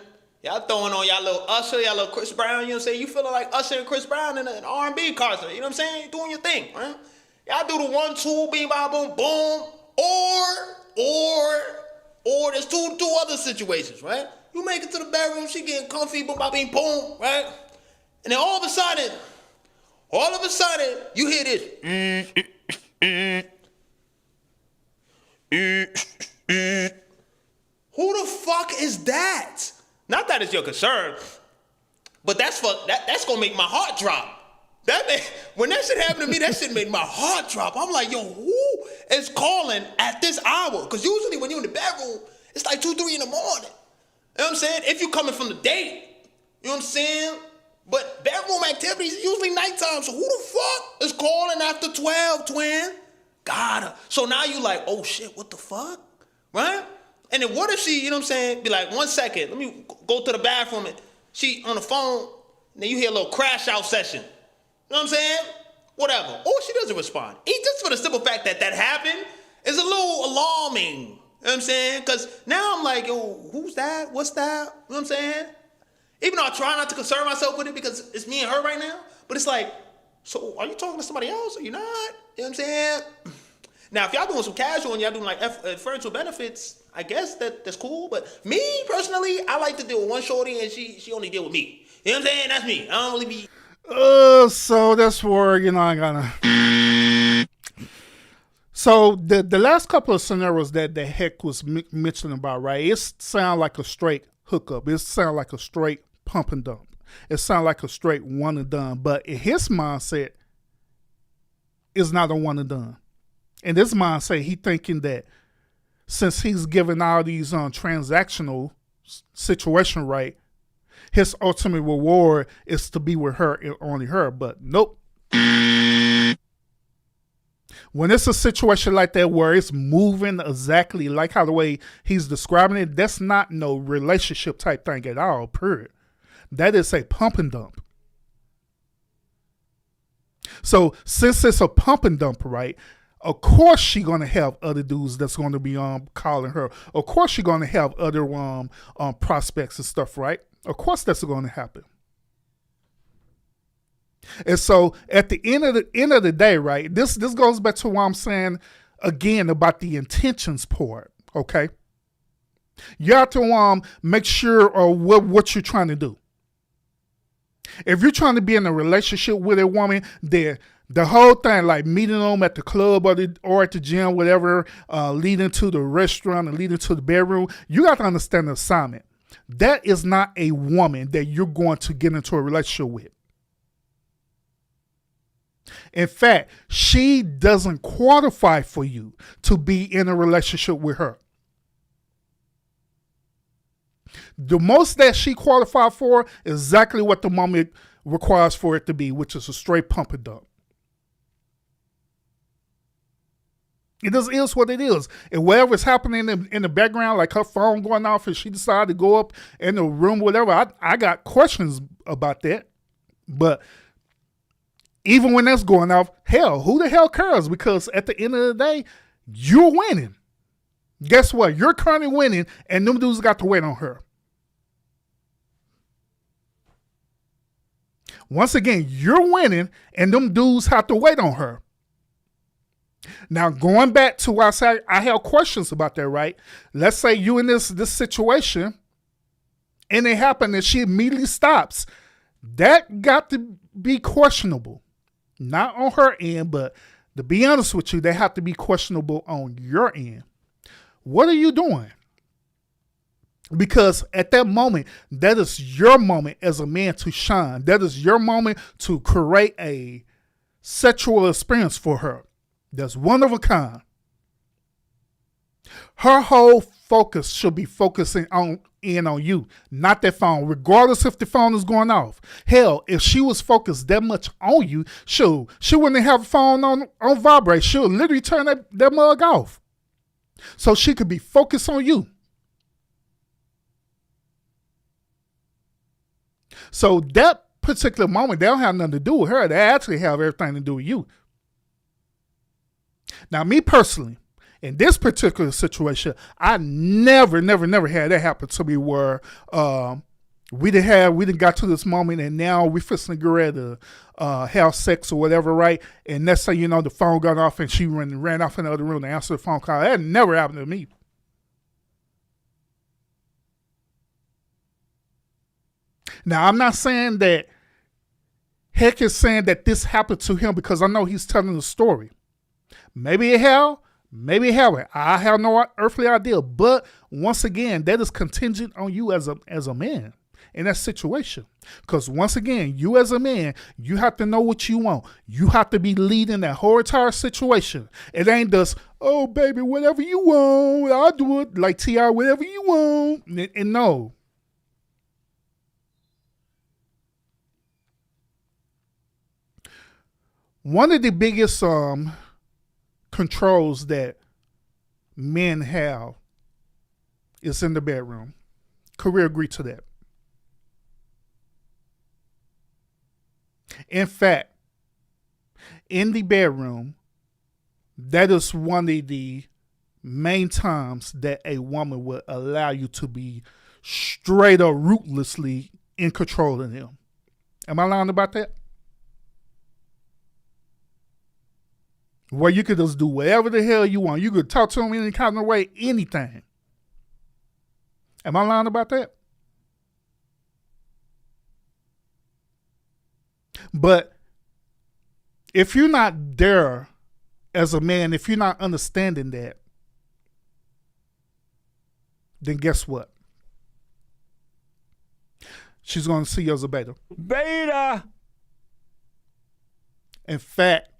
Y'all throwing on y'all little Usher, y'all little Chris Brown, you know what I'm saying? You feeling like Usher and Chris Brown in an R&B concert, you know what I'm saying? You doing your thing, right? Y'all do the 1, 2, beam, bop, boom, boom. Or there's two other situations, right? You make it to the bedroom, she getting comfy, boom, bop, boom, boom, right? And then all of a sudden, you hear this. Who the fuck is that? Not that it's your concern, but that's gonna make my heart drop. When that shit happened to me, that shit made my heart drop. I'm like, yo, who is calling at this hour? Because usually when you're in the bedroom, it's like 2, 3 in the morning. You know what I'm saying? If you're coming from the date, you know what I'm saying? But bedroom activities is usually nighttime, so who the fuck is calling after 12, twin? Gotta. So now you like, oh shit, what the fuck? Right? And then what if she, you know what I'm saying, be like, 1 second, let me go to the bathroom, and she on the phone, and then you hear a little crash out session. You know what I'm saying? Whatever. Or she doesn't respond. Just for the simple fact that happened is a little alarming. You know what I'm saying? Because now I'm like, yo, who's that? What's that? You know what I'm saying? Even though I try not to concern myself with it because it's me and her right now, but it's like, so are you talking to somebody else? Are you not? You know what I'm saying? Now, if y'all doing some casual and y'all doing like friends benefits, I guess that's cool. But me, personally, I like to deal with one shorty and she only deal with me. You know what I'm saying? That's me. I don't really be... So that's where, I gotta... So the last couple of scenarios that Hec was mentioning about, right, it sound like a straight hookup. It sound like a straight pump and dump. It sound like a straight one and done. But in his mindset, it's not a one and done. In his mindset, he thinking that since he's giving all these transactional situation right, his ultimate reward is to be with her and only her. But nope. When it's a situation like that where it's moving exactly like how the way he's describing it, that's not no relationship type thing at all, period. That is a pump and dump. So since it's a pump and dump, right, Of course she gonna have other dudes that's gonna be calling her. Of course she gonna have other prospects and stuff, right? Of course that's gonna happen. And so at the end of the day, right? This goes back to what I'm saying again about the intentions part. Okay, you have to make sure what you're trying to do. If you're trying to be in a relationship with a woman, then the whole thing, like meeting them at the club or at the gym, whatever, leading to the restaurant and leading to the bedroom, you got to understand the assignment. That is not a woman that you're going to get into a relationship with. In fact, she doesn't qualify for you to be in a relationship with her. The most that she qualified for is exactly what the moment requires for it to be, which is a straight pump and dump. It just is what it is. And whatever's happening in the background, like her phone going off and she decided to go up in the room, whatever, I got questions about that. But even when that's going off, hell, who the hell cares? Because at the end of the day, you're winning. Guess what? You're currently winning, and them dudes got to wait on her. Once again, you're winning, and them dudes have to wait on her. Now, going back to what I said, I have questions about that, right? Let's say you in this situation, and it happened, and she immediately stops. That got to be questionable. Not on her end, but to be honest with you, they have to be questionable on your end. What are you doing? Because at that moment, that is your moment as a man to shine. That is your moment to create a sexual experience for her. That's one of a kind. Her whole focus should be focusing on you, not that phone, regardless if the phone is going off. Hell, if she was focused that much on you, she wouldn't have a phone on vibrate. She'll literally turn that mug off. So she could be focused on you. So that particular moment, they don't have nothing to do with her. They actually have everything to do with you. Now, me personally, in this particular situation, I never had that happen to me where we didn't got to this moment and now we fixing to get ready to have sex or whatever, right? And next thing you know, the phone got off and she ran off in the other room to answer the phone call. That never happened to me. Now, I'm not saying that Hec is saying that this happened to him because I know he's telling the story. Maybe it have. Maybe haven't. I have no earthly idea. But once again, that is contingent on you as a man in that situation. Because once again, you as a man, you have to know what you want. You have to be leading that whole entire situation. It ain't just, oh baby, whatever you want, I'll do it. Like T.I., whatever you want. And no. One of the biggest controls that men have is in the bedroom. Career agree to that. In fact, in the bedroom, that is one of the main times that a woman will allow you to be straight up ruthlessly in control of them. Am I lying about that? Where you could just do whatever the hell you want. You could talk to them any kind of way, anything. Am I lying about that? But if you're not there as a man, if you're not understanding that, then guess what? She's going to see you as a beta. Beta! In fact,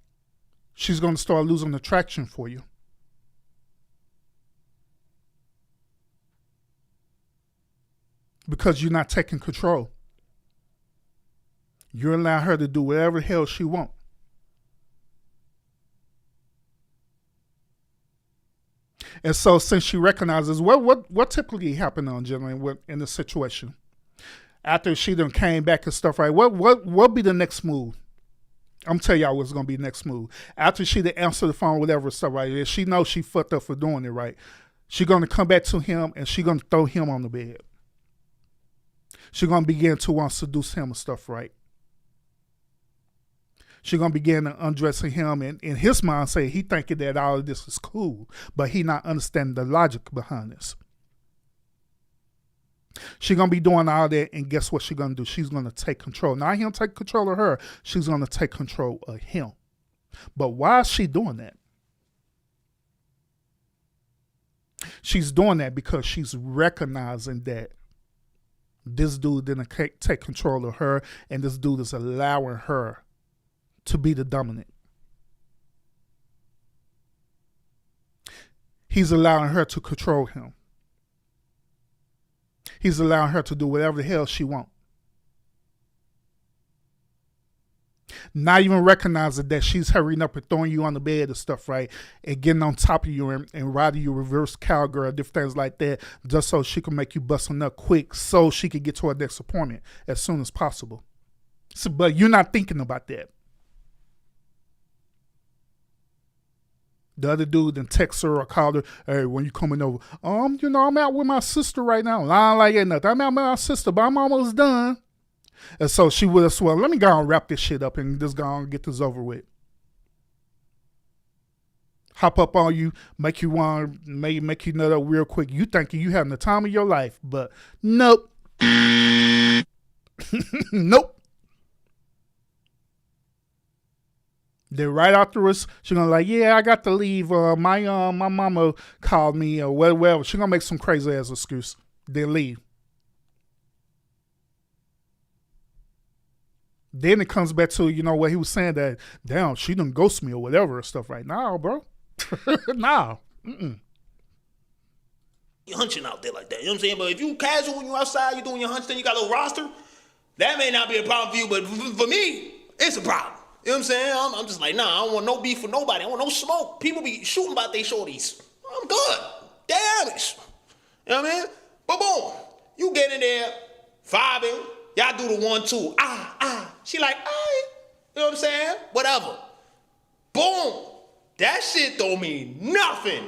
she's going to start losing attraction for you. Because you're not taking control. You're allowing her to do whatever the hell she wants. And so since she recognizes, what typically happened generally in this situation? After she done came back and stuff, right? What be the next move? I'm telling y'all what's gonna be the next move. After she did answer the phone, whatever stuff right there, she knows she fucked up for doing it right. She gonna come back to him and she gonna throw him on the bed. She gonna begin to want to seduce him and stuff, right? She gonna begin to undressing him, and in his mind, say he thinking that all of this is cool, but he not understanding the logic behind this. She gonna be doing all that, and guess what she gonna do? She's gonna take control. Not him take control of her. She's gonna take control of him. But why is she doing that? She's doing that because she's recognizing that this dude didn't take control of her, and this dude is allowing her to be the dominant. He's allowing her to control him. He's allowing her to do whatever the hell she wants. Not even recognizing that she's hurrying up and throwing you on the bed and stuff, right? And getting on top of you and riding you reverse cowgirl, different things like that, just so she can make you bust a nut quick so she can get to her next appointment as soon as possible. So, but you're not thinking about that. The other dude then text her or called her, hey, when you coming over? I'm out with my sister right now. I don't like it nothing. I'm out with my sister, but I'm almost done. And so she would have sworn, let me go and wrap this shit up and just go and get this over with. Hop up on you, make you want, make you nut up real quick. You thinking you having the time of your life, but nope. Nope. Then right afterwards, she's gonna like, yeah, I got to leave. My mama called me or whatever. She's gonna make some crazy ass excuse. Then leave. Then it comes back to, what he was saying that, damn, she done ghost me or whatever and stuff right now, bro. Nah. Mm-mm. You hunching out there like that, you know what I'm saying? But if you casual when you outside, you doing your hunch, then you got a little roster, that may not be a problem for you, but for me, it's a problem. You know what I'm saying? I'm just like, nah, I don't want no beef with nobody. I want no smoke. People be shooting about they shorties. I'm good. Damn it. You know what I mean? But boom, you get in there, vibing, y'all do the 1, 2, She like, aye. You know what I'm saying? Whatever. Boom. That shit don't mean nothing.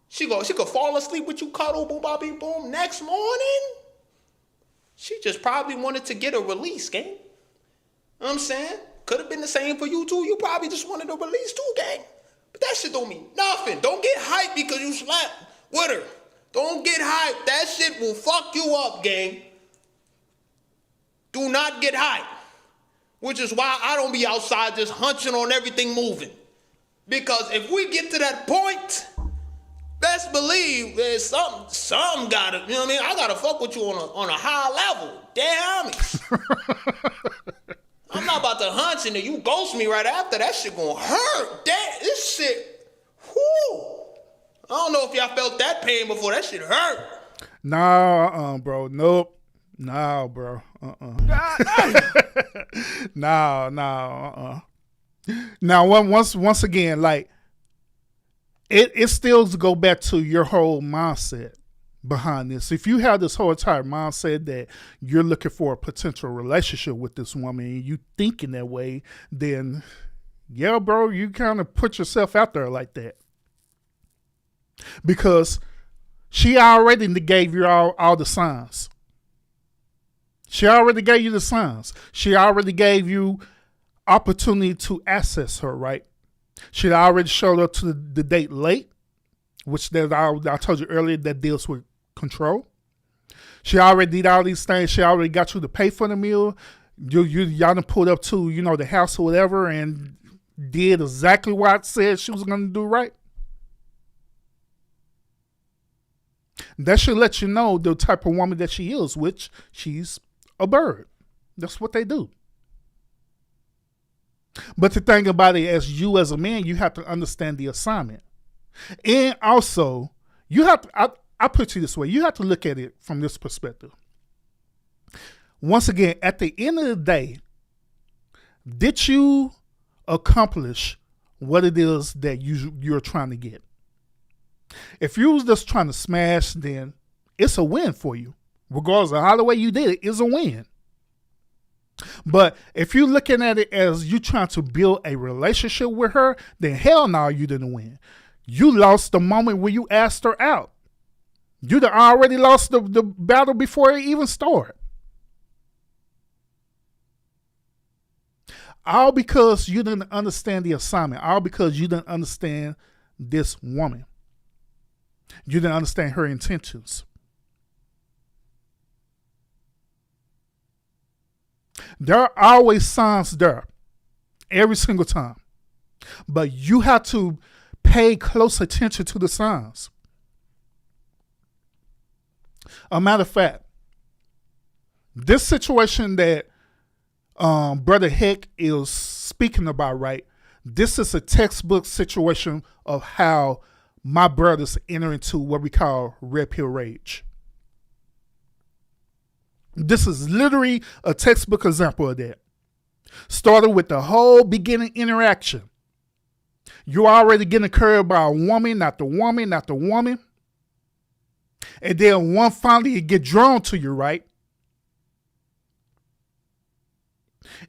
She could fall asleep with you, cuddle, boom, bobby, boom. Next morning, she just probably wanted to get a release, gang. You know what I'm saying? Could have been the same for you too. You probably just wanted a release too, gang. But that shit don't mean nothing. Don't get hyped because you slept with her. Don't get hyped. That shit will fuck you up, gang. Do not get hyped. Which is why I don't be outside just hunching on everything moving. Because if we get to that point, best believe there's something gotta, you know what I mean? I gotta fuck with you on a high level. Damn it. I'm not about to hunch and then you ghost me right after. That shit gonna hurt. This shit, whoo. I don't know if y'all felt that pain before. That shit hurt. Nah, bro. Nope. Nah, bro. Nah. Now, once again, like, it still go back to your whole mindset behind this. If you have this whole entire mindset that you're looking for a potential relationship with this woman and you thinking that way, then yeah, bro, you kind of put yourself out there like that. Because she already gave you all the signs. She already gave you the signs. She already gave you opportunity to access her, right? She already showed up to the date late, which I told you earlier that deals with control. She already did all these things. She already got you to pay for the meal. Y'all done pulled up to, the house or whatever and did exactly what I said she was going to do, right? That should let you know the type of woman that she is, which she's a bird. That's what they do. But the thing about it, as a man, you have to understand the assignment. And also, you have to, I put you this way, you have to look at it from this perspective. Once again, at the end of the day, did you accomplish what it is that you're trying to get? If you was just trying to smash, then it's a win for you. Regardless of how the way you did it, it's a win. But if you're looking at it as you trying to build a relationship with her, then hell no, you didn't win. You lost the moment when you asked her out. You'd already lost the battle before it even started. All because you didn't understand the assignment. All because you didn't understand this woman. You didn't understand her intentions. There are always signs there. Every single time. But you have to pay close attention to the signs. A matter of fact, this situation that Brother Hec is speaking about, right? This is a textbook situation of how my brothers enter into what we call red pill rage. This is literally a textbook example of that. Started with the whole beginning interaction. You're already getting curved by a woman, not the woman, not the woman. And then one finally get drawn to you, right?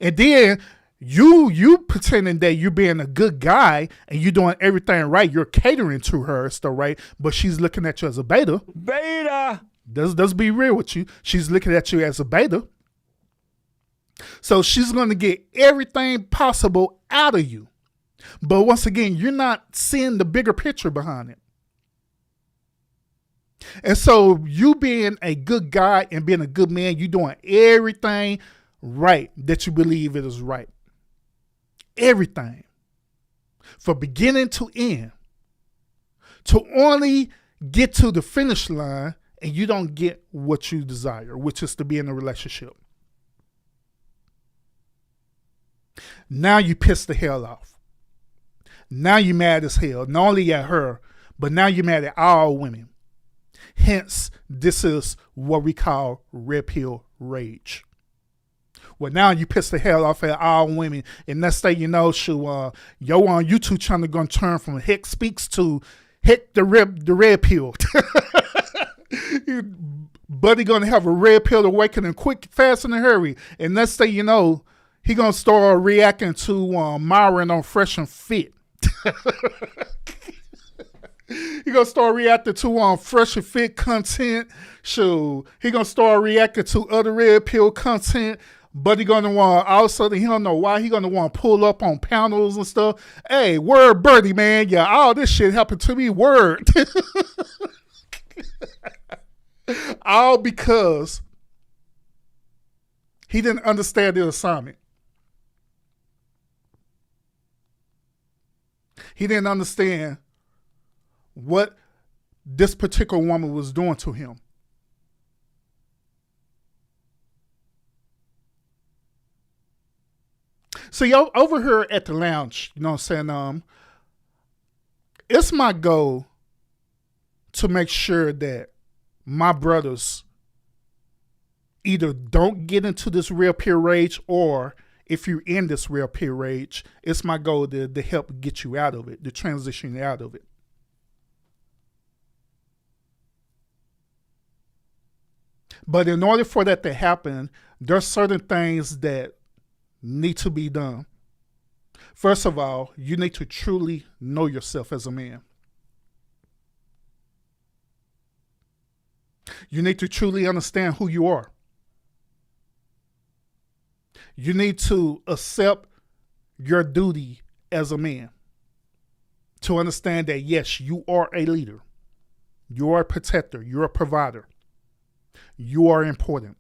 And then you pretending that you're being a good guy and you're doing everything right. You're catering to her still, right? But she's looking at you as a beta. Beta! Let's be real with you. She's looking at you as a beta. So she's going to get everything possible out of you. But once again, you're not seeing the bigger picture behind it. And so you being a good guy and being a good man, you're doing everything right that you believe it is right. Everything. From beginning to end. To only get to the finish line and you don't get what you desire, which is to be in a relationship. Now you piss the hell off. Now you're mad as hell, not only at her, but now you're mad at all women. Hence, this is what we call red pill rage. Well, now you piss the hell off at all women, and next thing you know, yo on YouTube channel gonna turn from Hec Speaks to Hec the red pill. Buddy gonna have a red pill awakening quick, fast, in a hurry, and next thing you know, he gonna start reacting to Myron on Fresh and Fit. He gonna start reacting to Fresh and Fit content. He gonna start reacting to other red pill content. But he gonna want all of a sudden he don't know why he gonna want to pull up on panels and stuff. Hey, word birdie, man. Yeah, all this shit happened to me. Word. All because he didn't understand the assignment. He didn't understand what this particular woman was doing to him. So yo, over here at the lounge, you know what I'm saying? It's my goal to make sure that my brothers either don't get into this real peer rage, or if you're in this real peer rage, it's my goal to help get you out of it, to transition you out of it. But in order for that to happen, there's certain things that need to be done. First of all, you need to truly know yourself as a man. You need to truly understand who you are. You need to accept your duty as a man. To understand that, yes, you are a leader. You are a protector. You're a provider. You are important.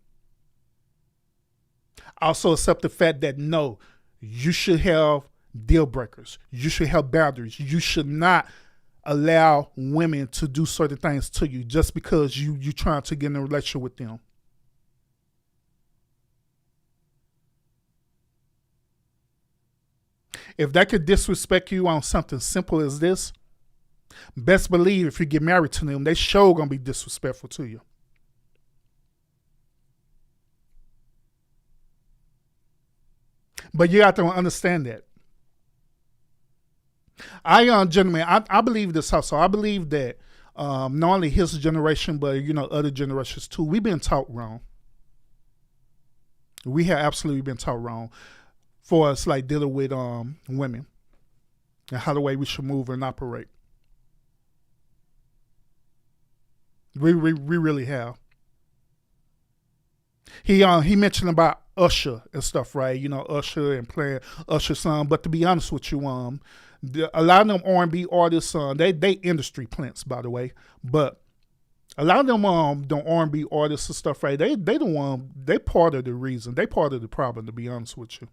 Also accept the fact that, no, you should have deal breakers. You should have boundaries. You should not allow women to do certain things to you just because you trying to get in a relationship with them. If they could disrespect you on something simple as this, best believe if you get married to them, they sure gonna be disrespectful to you. But you have to understand that. Gentlemen, I believe this also. I believe that not only his generation, but other generations too, we've been taught wrong. We have absolutely been taught wrong for us, like dealing with women and how the way we should move and operate. We really have. He mentioned about Usher and stuff, right? You know, Usher and playing Usher's song. But to be honest with you, a lot of them R&B artists, they industry plants, by the way. But a lot of them R&B artists and stuff, right? They part of the reason. They part of the problem, to be honest with you.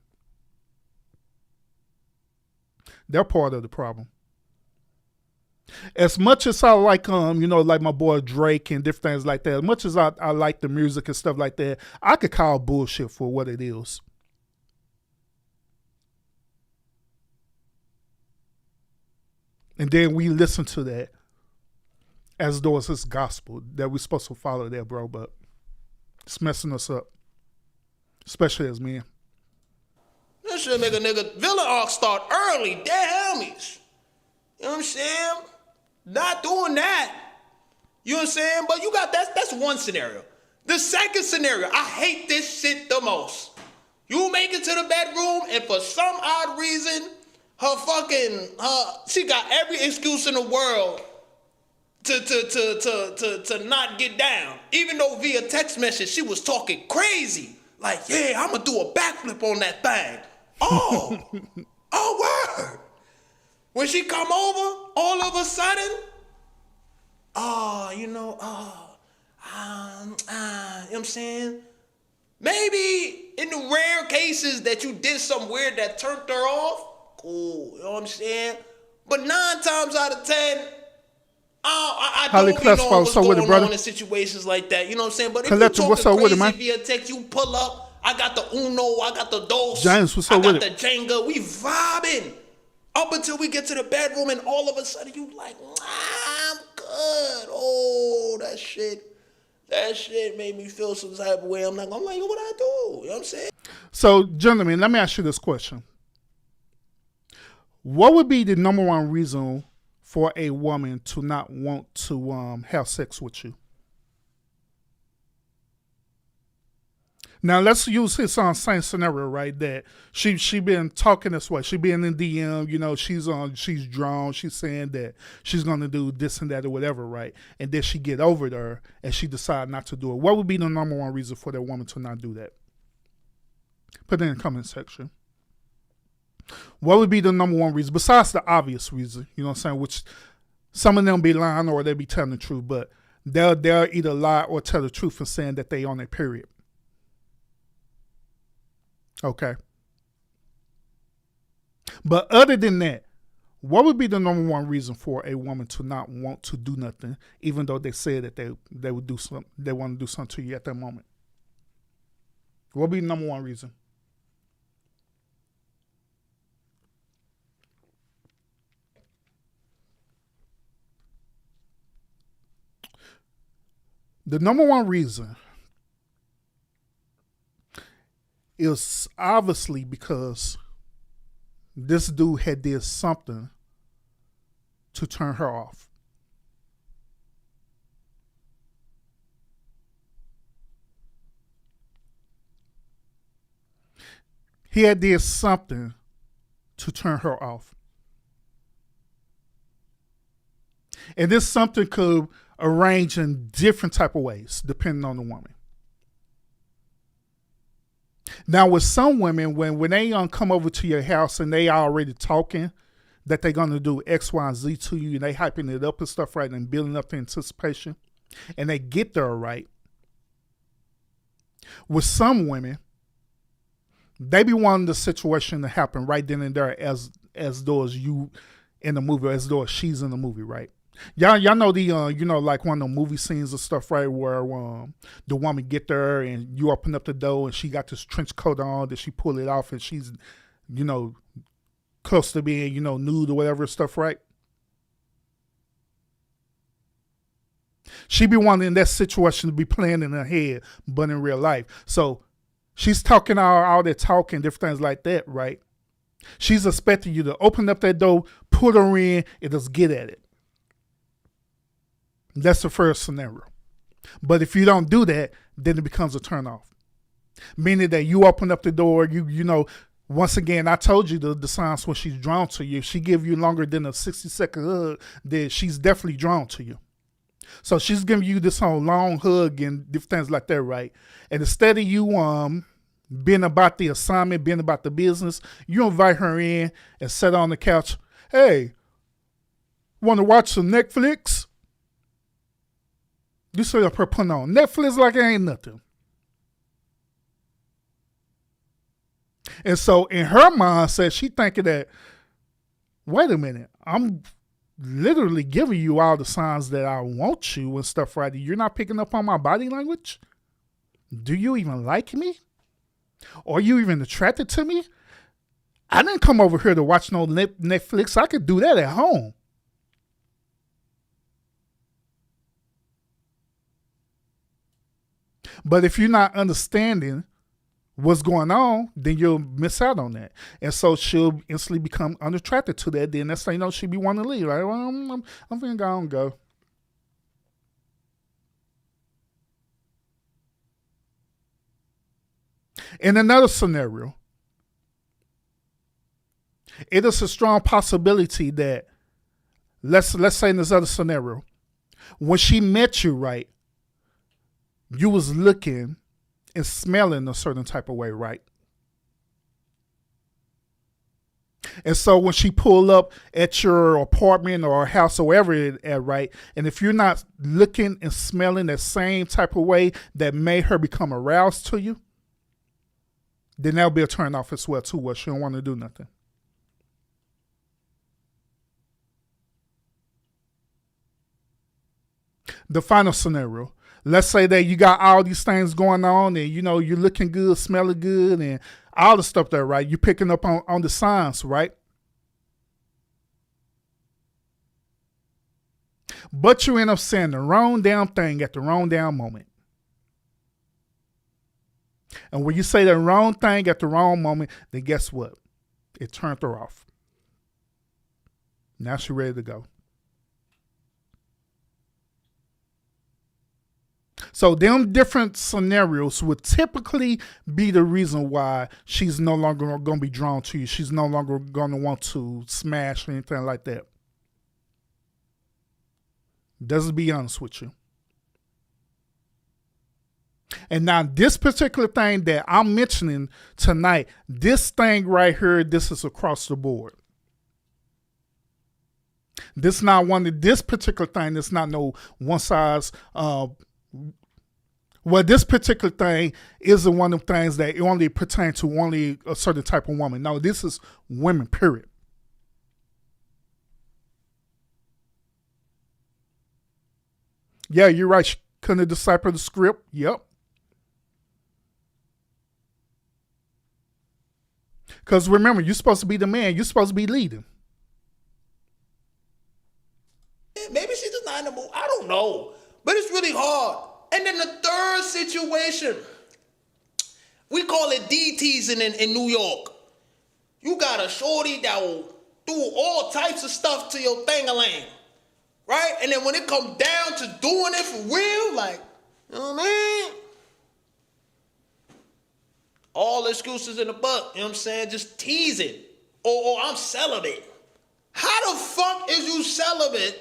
They're part of the problem. As much as I like, like my boy Drake and different things like that, as much as I like the music and stuff like that, I could call bullshit for what it is. And then we listen to that as though it's this gospel that we're supposed to follow that, bro, but it's messing us up, especially as men. That should make a nigga villain arc start early, dead homies. You know what I'm saying? Not doing that. You know what I'm saying? But you got that's one scenario. The second scenario, I hate this shit the most. You make it to the bedroom and for some odd reason, she got every excuse in the world to not get down. Even though via text message she was talking crazy. Like, yeah, I'm gonna do a backflip on that thing. Oh, word. When she come over, all of a sudden, you know what I'm saying? Maybe in the rare cases that you did something weird that turned her off, cool, you know what I'm saying? But 9 times out of 10, I don't know what's going on in situations like that, you know what I'm saying? But if you're talking crazy via text, you pull up, I got the Uno, I got the Dos, James, what's up with it? I got the Jenga, we vibing. Up until we get to the bedroom and all of a sudden you like, I'm good. Oh, that shit made me feel some type of way. I'm like, what I do? You know what I'm saying? So, gentlemen, let me ask you this question. What would be the number one reason for a woman to not want to have sex with you? Now let's use his same scenario, right? That she been talking this way. She been in DM, you know, she's drawn. She's saying that she's gonna do this and that or whatever, right? And then she get over there and she decide not to do it. What would be the number one reason for that woman to not do that? Put it in the comment section. What would be the number one reason besides the obvious reason? You know what I'm saying? Which some of them be lying or they be telling the truth, but they'll either lie or tell the truth and saying that they on their period. Okay. But other than that, what would be the number one reason for a woman to not want to do nothing, even though they said that they would do something, they want to do something to you at that moment? What would be the number one reason? The number one reason is obviously because this dude had did something to turn her off. He had did something to turn her off. And this something could arrange in different type of ways, depending on the woman. Now, with some women, when they come over to your house and they already talking that they're going to do X, Y, and Z to you, and they hyping it up and stuff, right, and building up the anticipation, and they get there right. With some women, they be wanting the situation to happen right then and there as though as you in the movie, as though she's in the movie, right? Y'all know the like one of the movie scenes and stuff, right, where the woman get there and you open up the door and she got this trench coat on, that she pull it off and she's, close to being, nude or whatever stuff, right? She be wanting that situation to be playing in her head, but in real life. So she's talking all that talk and different things like that, right? She's expecting you to open up that door, put her in, and just get at it. That's the first scenario. But if you don't do that, then it becomes a turnoff. Meaning that you open up the door, you know, once again, I told you the signs when she's drawn to you. If she give you longer than a 60-second hug, then she's definitely drawn to you. So she's giving you this whole long hug and different things like that, right? And instead of you being about the assignment, being about the business, you invite her in and sit on the couch. Hey, want to watch some Netflix? You see her putting on Netflix like it ain't nothing. And so in her mindset, she thinking that, wait a minute, I'm literally giving you all the signs that I want you and stuff right. You're not picking up on my body language? Do you even like me? Are you even attracted to me? I didn't come over here to watch no Netflix. I could do that at home. But if you're not understanding what's going on, then you'll miss out on that. And so she'll instantly become unattracted to that. Then that's how you know she'll be wanting to leave. Like, well, I'm finna go. In another scenario, it is a strong possibility that, let's say in this other scenario, when she met you, right, you was looking and smelling a certain type of way, right? And so when she pull up at your apartment or house or wherever it at, right, and if you're not looking and smelling that same type of way that made her become aroused to you, then that'll be a turn off as well too, where she don't want to do nothing. The final scenario. Let's say that you got all these things going on and, you know, you're looking good, smelling good and all the stuff there, right? You're picking up on the signs, right? But you end up saying the wrong damn thing at the wrong damn moment. And when you say the wrong thing at the wrong moment, then guess what? It turned her off. Now she's ready to go. So them different scenarios would typically be the reason why she's no longer going to be drawn to you. She's no longer going to want to smash or anything like that. Just to be honest with you. And now this particular thing that I'm mentioning tonight, this thing right here, this is across the board. This particular thing, it's not no one size. Well, this particular thing isn't one of the things that it only pertains to only a certain type of woman. No, this is women, period. Yeah, you're right. She couldn't have deciphered the script. Yep. Because remember, you're supposed to be the man. You're supposed to be leading. Maybe she's just not in the mood. I don't know. But it's really hard. And then the third situation, we call it D-teasing in New York. You got a shorty that will do all types of stuff to your thing-a-lang, right? And then when it comes down to doing it for real, like, you know what I mean? All excuses in the butt, you know what I'm saying? Just teasing. Or I'm celibate. How the fuck is you celibate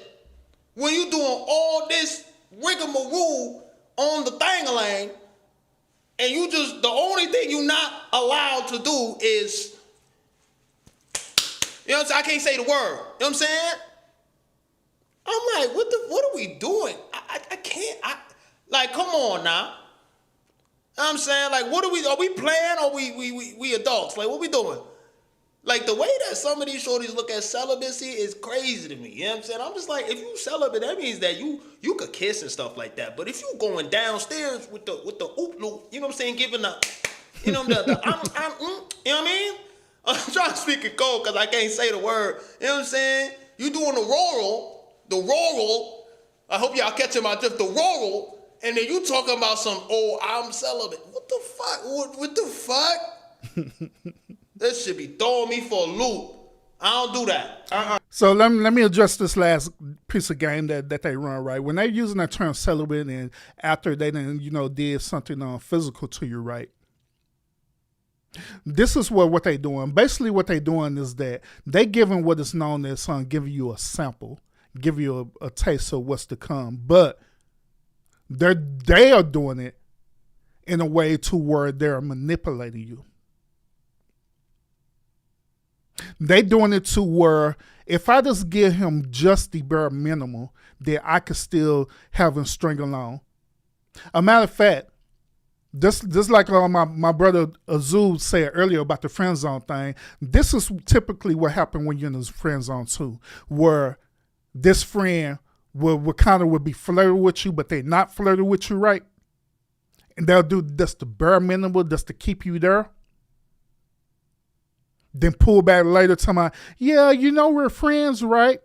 when you doing all this rigmarole on the thing-a-lang and you just, the only thing you not allowed to do is, you know what I'm saying? I can't say the word. You know what I'm saying? I'm like, what are we doing? I can't, like, come on now. You know what I'm saying? Like, are we playing or we adults? Like, what we doing? Like, the way that some of these shorties look at celibacy is crazy to me. You know what I'm saying? I'm just like, if you celibate, that means that you could kiss and stuff like that. But if you going downstairs with the oop loop, you know what I'm saying, giving the, you know, you know what I mean? I'm trying to speak in code because I can't say the word. You know what I'm saying? You doing the rural, I hope y'all catching my drift, the rural, and then you talking about some, oh, I'm celibate. What the fuck? What the fuck? This should be throwing me for a loop. I don't do that. So let me address this last piece of game that they run, right? When they're using that term celibate and after they done, you know, did something physical to you, right? This is what they doing. Basically, what they doing is that they giving what is known as giving you a sample, give you a taste of what's to come. But they are doing it in a way to where they're manipulating you. They doing it to where if I just give him just the bare minimum, then I could still have him string along. A matter of fact, this like my brother Azul said earlier about the friend zone thing. This is typically what happened when you're in the friend zone too, where this friend would be flirting with you, but they're not flirting with you, right? And they'll do just the bare minimum just to keep you there. Then pull back later talking about, yeah, you know we're friends, right?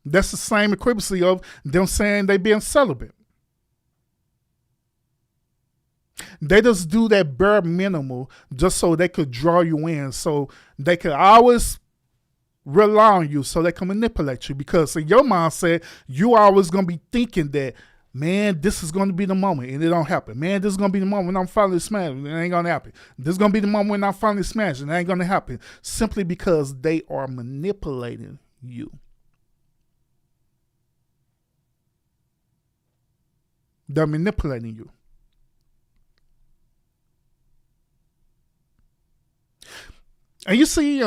That's the same equivalency of them saying they being celibate. They just do that bare minimum just so they could draw you in, so they could always rely on you, so they can manipulate you. Because in your mindset, you always going to be thinking that, man, this is going to be the moment, and it don't happen. Man, this is going to be the moment when I'm finally smashed, and it ain't going to happen. This is going to be the moment when I'm finally smashed, and it ain't going to happen. Simply because they are manipulating you. They're manipulating you. And you see,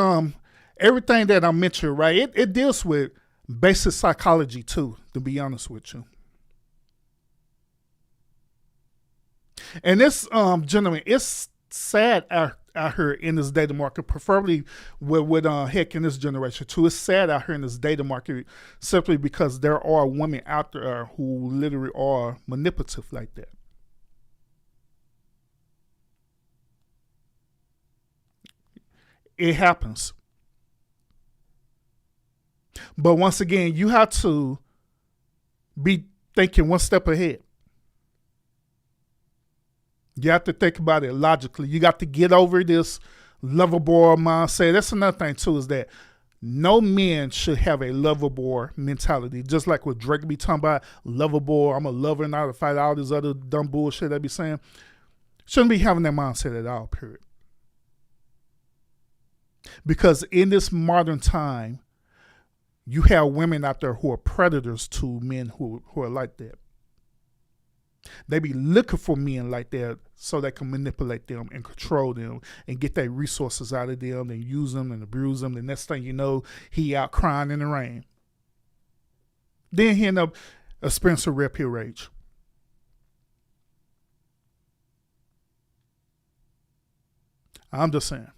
everything that I mentioned, right, it deals with basic psychology too, to be honest with you. And this, gentlemen, it's sad out here in this data market, preferably with Hec in this generation too. It's sad out here in this data market simply because there are women out there who literally are manipulative like that. It happens. But once again, you have to be thinking one step ahead. You have to think about it logically. You got to get over this lover boy mindset. That's another thing too, is that no men should have a lover boy mentality. Just like what Drake be talking about, lover boy, I'm a lover and I'll fight all this other dumb bullshit they be saying. Shouldn't be having that mindset at all, period. Because in this modern time, you have women out there who are predators to men who are like that. They be looking for men like that so they can manipulate them and control them and get their resources out of them and use them and abuse them. The next thing you know, he out crying in the rain. Then he end up experiencing red pill rage. I'm just saying.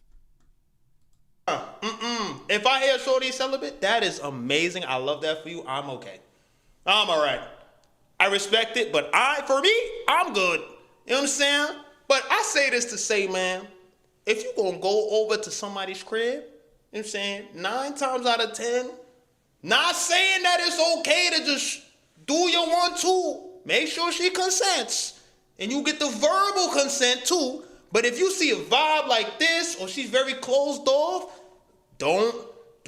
If I hear shorty celibate, that is amazing. I love that for you. I'm okay. I'm all right. I respect it, but for me, I'm good. You understand? But I say this to say, man, if you gonna go over to somebody's crib, you know what I'm saying, 9 times out of 10, not saying that it's okay to just do your 1-2. Make sure she consents. And you get the verbal consent too. But if you see a vibe like this, or she's very closed off, do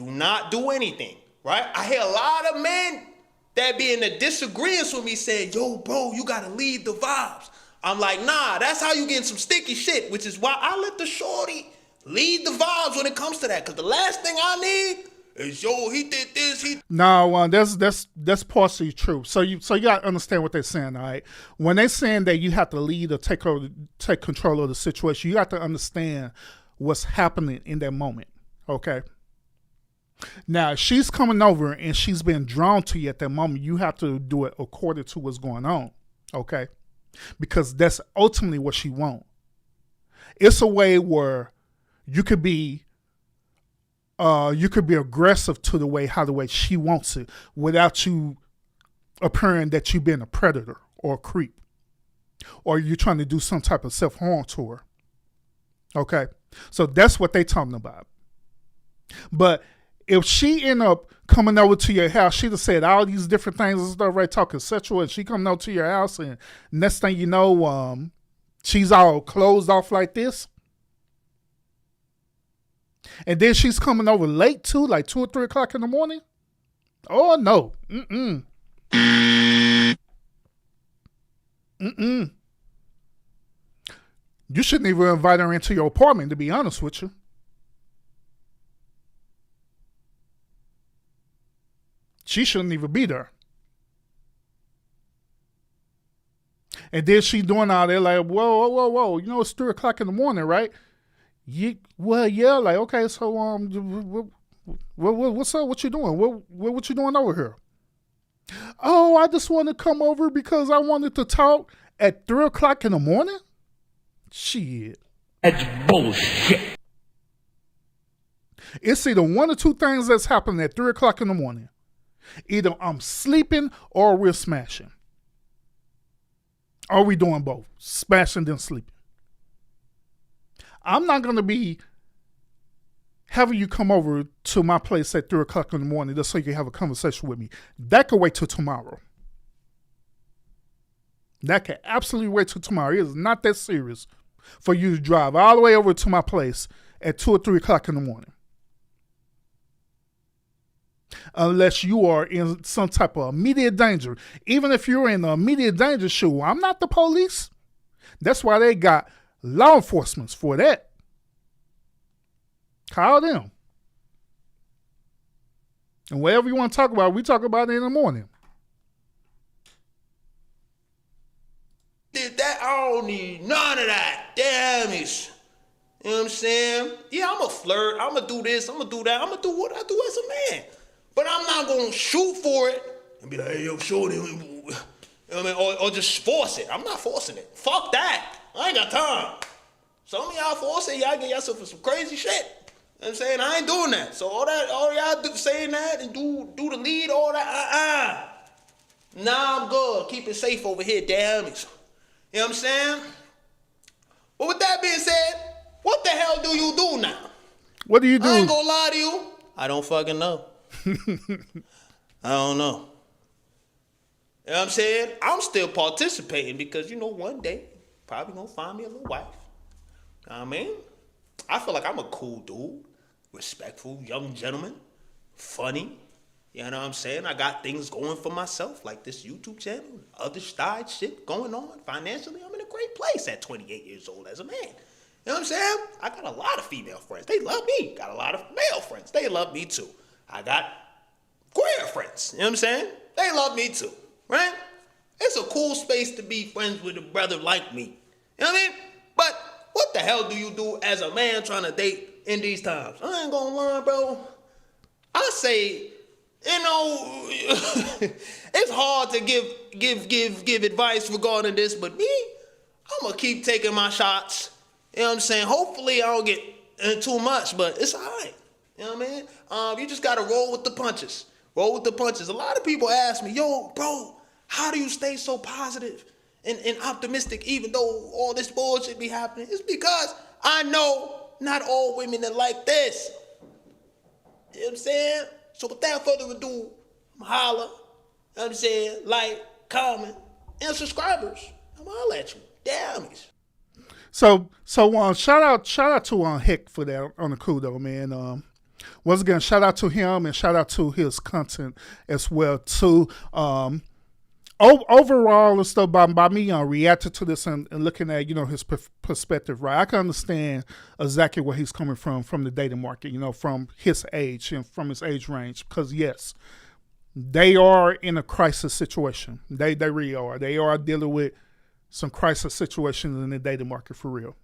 not do anything, right? I hear a lot of men that be in the disagreements with me saying, yo, bro, you gotta lead the vibes. I'm like, nah, that's how you get some sticky shit, which is why I let the shorty lead the vibes when it comes to that. Because the last thing I need is, yo, he did this, No, that's partially true. So you gotta understand what they're saying, all right? When they're saying that you have to lead or take control of the situation, you have to understand what's happening in that moment, okay? Now, if she's coming over and she's been drawn to you at that moment, you have to do it according to what's going on, okay? Because that's ultimately what she wants. It's a way where you could be aggressive to the way she wants it without you appearing that you've been a predator or a creep, or you're trying to do some type of self-harm to her. Okay? So that's what they talking about. But if she end up coming over to your house, she'd have said all these different things and stuff, right, talking sexual, and she coming over to your house, and next thing you know, she's all closed off like this. And then she's coming over late too, like 2 or 3 o'clock in the morning. Oh no. You shouldn't even invite her into your apartment, to be honest with you. She shouldn't even be there. And then she doing all that like, whoa. You know, it's 3 o'clock in the morning, right? Well, yeah, like, okay, so what's up? What you doing? What you doing over here? Oh, I just want to come over because I wanted to talk at 3 o'clock in the morning? Shit. That's bullshit. It's either one or two things that's happening at 3 o'clock in the morning. Either I'm sleeping or we're smashing. Or we doing both, smashing then sleeping. I'm not going to be having you come over to my place at 3 o'clock in the morning just so you can have a conversation with me. That could wait till tomorrow. That can absolutely wait till tomorrow. It is not that serious for you to drive all the way over to my place at 2 or 3 o'clock in the morning. Unless you are in some type of immediate danger. Even if you're in immediate danger, sure, I'm not the police. That's why they got law enforcement for that. Call them. And whatever you want to talk about, we talk about it in the morning. Did that? I don't need none of that. Damn it. You know what I'm saying? Yeah, I'm a flirt. I'm going to do this. I'm going to do that. I'm going to do what I do as a man. But I'm not going to shoot for it and be like, hey, yo, shorty. You know what I mean? Or just force it. I'm not forcing it. Fuck that. I ain't got time. Some of y'all force it. Y'all get yourself for some crazy shit. You know what I'm saying? I ain't doing that. So all y'all do, saying that and do the lead, all that, Nah, I'm good. Keep it safe over here, damn it. You know what I'm saying? But with that being said, what the hell do you do now? What do you do? I ain't gonna lie to you. I don't fucking know. I don't know. You know what I'm saying? I'm still participating because, you know, one day, probably gonna find me a little wife. You know what I mean? I feel like I'm a cool dude, respectful, young gentleman, funny. You know what I'm saying? I got things going for myself, like this YouTube channel, other side shit going on. Financially, I'm in a great place at 28 years old as a man. You know what I'm saying? I got a lot of female friends. They love me. Got a lot of male friends. They love me too. I got queer friends. You know what I'm saying? They love me too, right? It's a cool space to be friends with a brother like me. You know what I mean? But what the hell do you do as a man trying to date in these times? I ain't gonna lie, bro. I say, you know, it's hard to give advice regarding this, but me, I'm gonna keep taking my shots. You know what I'm saying? Hopefully I don't get in too much, but it's all right. You know what I mean? You just gotta roll with the punches. Roll with the punches. A lot of people ask me, yo, bro, how do you stay so positive and optimistic even though all this bullshit be happening? It's because I know not all women are like this. You know what I'm saying? So without further ado, I'm holler. You know what I'm saying? Like, comment, and subscribers. I'm holler at you. Damn it. So shout out to Hec for that on the cool though, man. Once again, shout out to him and shout out to his content as well too. Overall and stuff by me reacting to this and looking at, you know, his perspective, right? I can understand exactly where he's coming from the dating market, you know, from his age and from his age range. Because yes, they are in a crisis situation. They really are. They are dealing with some crisis situations in the dating market for real.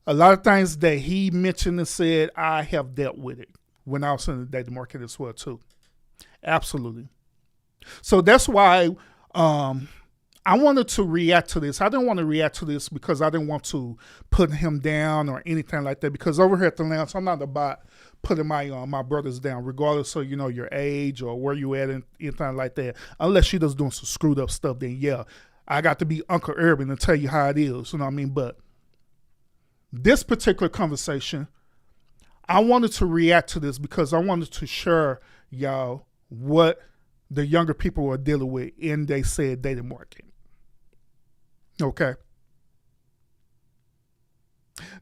A lot of things that he mentioned and said, I have dealt with it when I was in the dating market as well too. Absolutely. So that's why I wanted to react to this. I didn't want to react to this because I didn't want to put him down or anything like that. Because over here at the Lounge, I'm not about putting my brothers down, regardless of, you know, your age or where you at and anything like that. Unless you're just doing some screwed up stuff, then yeah, I got to be Uncle Urban and tell you how it is. You know what I mean? But this particular conversation, I wanted to react to this because I wanted to share y'all what the younger people are dealing with in they said dating market. Okay.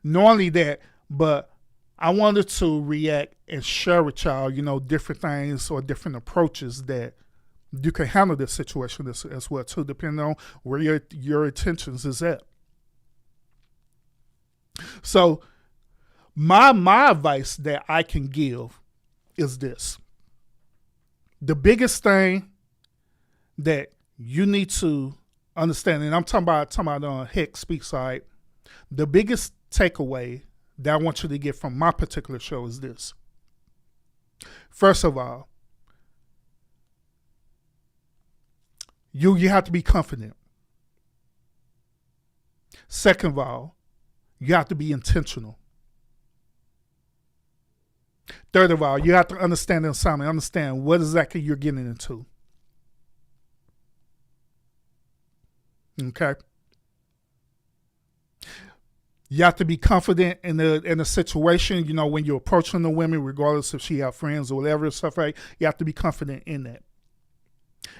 Not only that, but I wanted to react and share with y'all, you know, different things or different approaches that you can handle this situation as well too, depending on where your intentions is at. So my advice that I can give is this. The biggest thing that you need to understand, and I'm talking about Hec Speaks side, the biggest takeaway that I want you to get from my particular show is this. First of all, you have to be confident. Second of all, you have to be intentional. Third of all, you have to understand the assignment, understand what exactly you're getting into. Okay? You have to be confident in the situation, you know, when you're approaching the women, regardless if she have friends or whatever stuff, right? You have to be confident in that.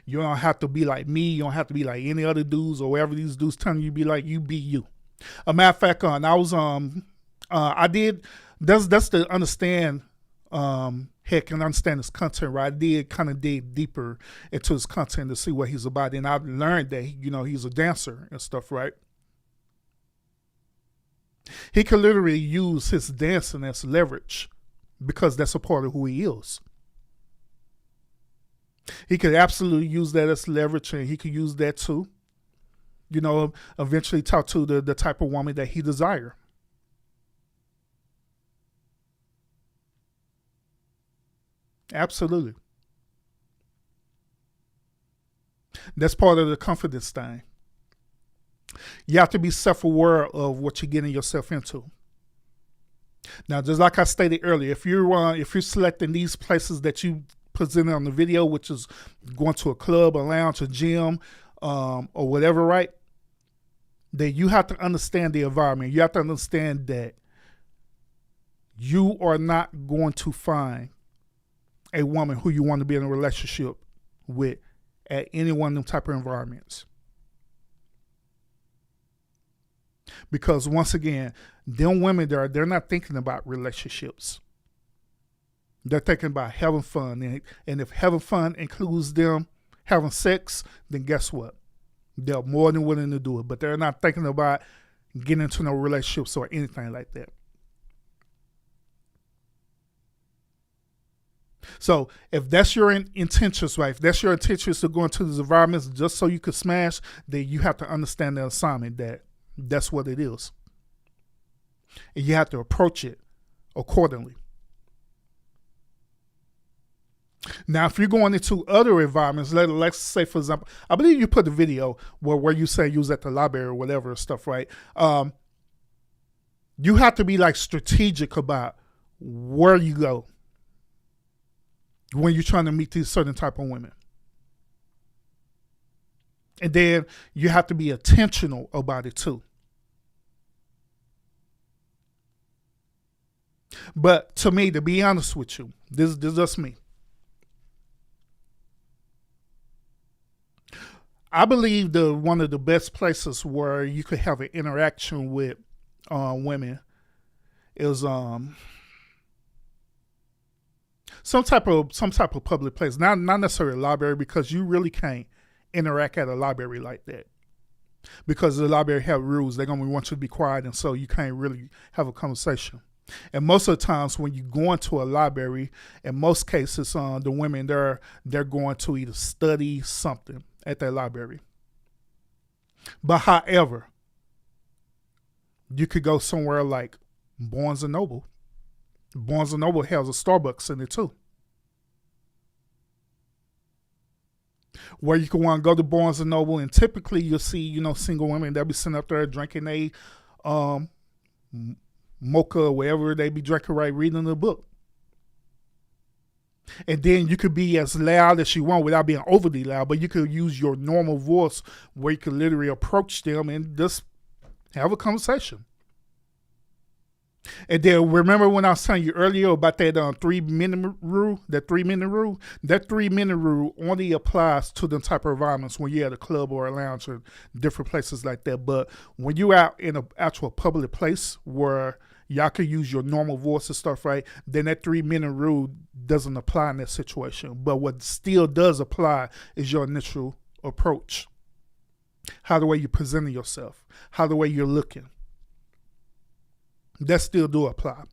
You don't have to be like me. You don't have to be like any other dudes or whatever these dudes telling you to be like. You be you. A matter of fact, I was I did that's to understand Hec and understand his content, right? I did kind of dig deeper into his content to see what he's about, and I learned that he's a dancer and stuff, right? He could literally use his dancing as leverage because that's a part of who he is. He could absolutely use that as leverage, and he could use that to, eventually talk to the type of woman that he desire. Absolutely. That's part of the confidence thing. You have to be self-aware of what you're getting yourself into. Now, just like I stated earlier, if you're selecting these places that you presented on the video, which is going to a club, a lounge, a gym, or whatever, right? Then you have to understand the environment. You have to understand that you are not going to find a woman who you want to be in a relationship with at any one of them type of environments. Because once again, them women they're not thinking about relationships. They're thinking about having fun. And if having fun includes them having sex, then guess what? They're more than willing to do it. But they're not thinking about getting into no relationships or anything like that. So if that's your intentions, right? If that's your intentions to go into these environments just so you could smash, then you have to understand the assignment that's what it is. And you have to approach it accordingly. Now, if you're going into other environments, let's say, for example, I believe you put the video where you say you was at the library or whatever stuff, right? You have to be like strategic about where you go when you're trying to meet these certain type of women. And then you have to be intentional about it too. But to me, to be honest with you, this is just me. I believe one of the best places where you could have an interaction with women is some type of public place. Not necessarily a library, because you really can't interact at a library like that. Because the library have rules. They're gonna want you to be quiet, and so you can't really have a conversation. And most of the times when you go into a library, in most cases, the women they're going to either study something at that library. But however, you could go somewhere like Barnes & Noble. Barnes & Noble has a Starbucks in it too. Where you can want to go to Barnes & Noble, and typically you'll see, single women, they'll be sitting up there drinking a mocha or whatever they be drinking, right, reading the book. And then you could be as loud as you want without being overly loud, but you could use your normal voice where you could literally approach them and just have a conversation. And then remember when I was telling you earlier about that 3-minute rule? That 3-minute rule? That 3-minute rule only applies to the type of environments when you're at a club or a lounge or different places like that. But when you're out in an actual public place where y'all can use your normal voice and stuff, right? Then that 3-minute rule doesn't apply in that situation. But what still does apply is your initial approach. How the way you're presenting yourself. How the way you're looking. That still do apply.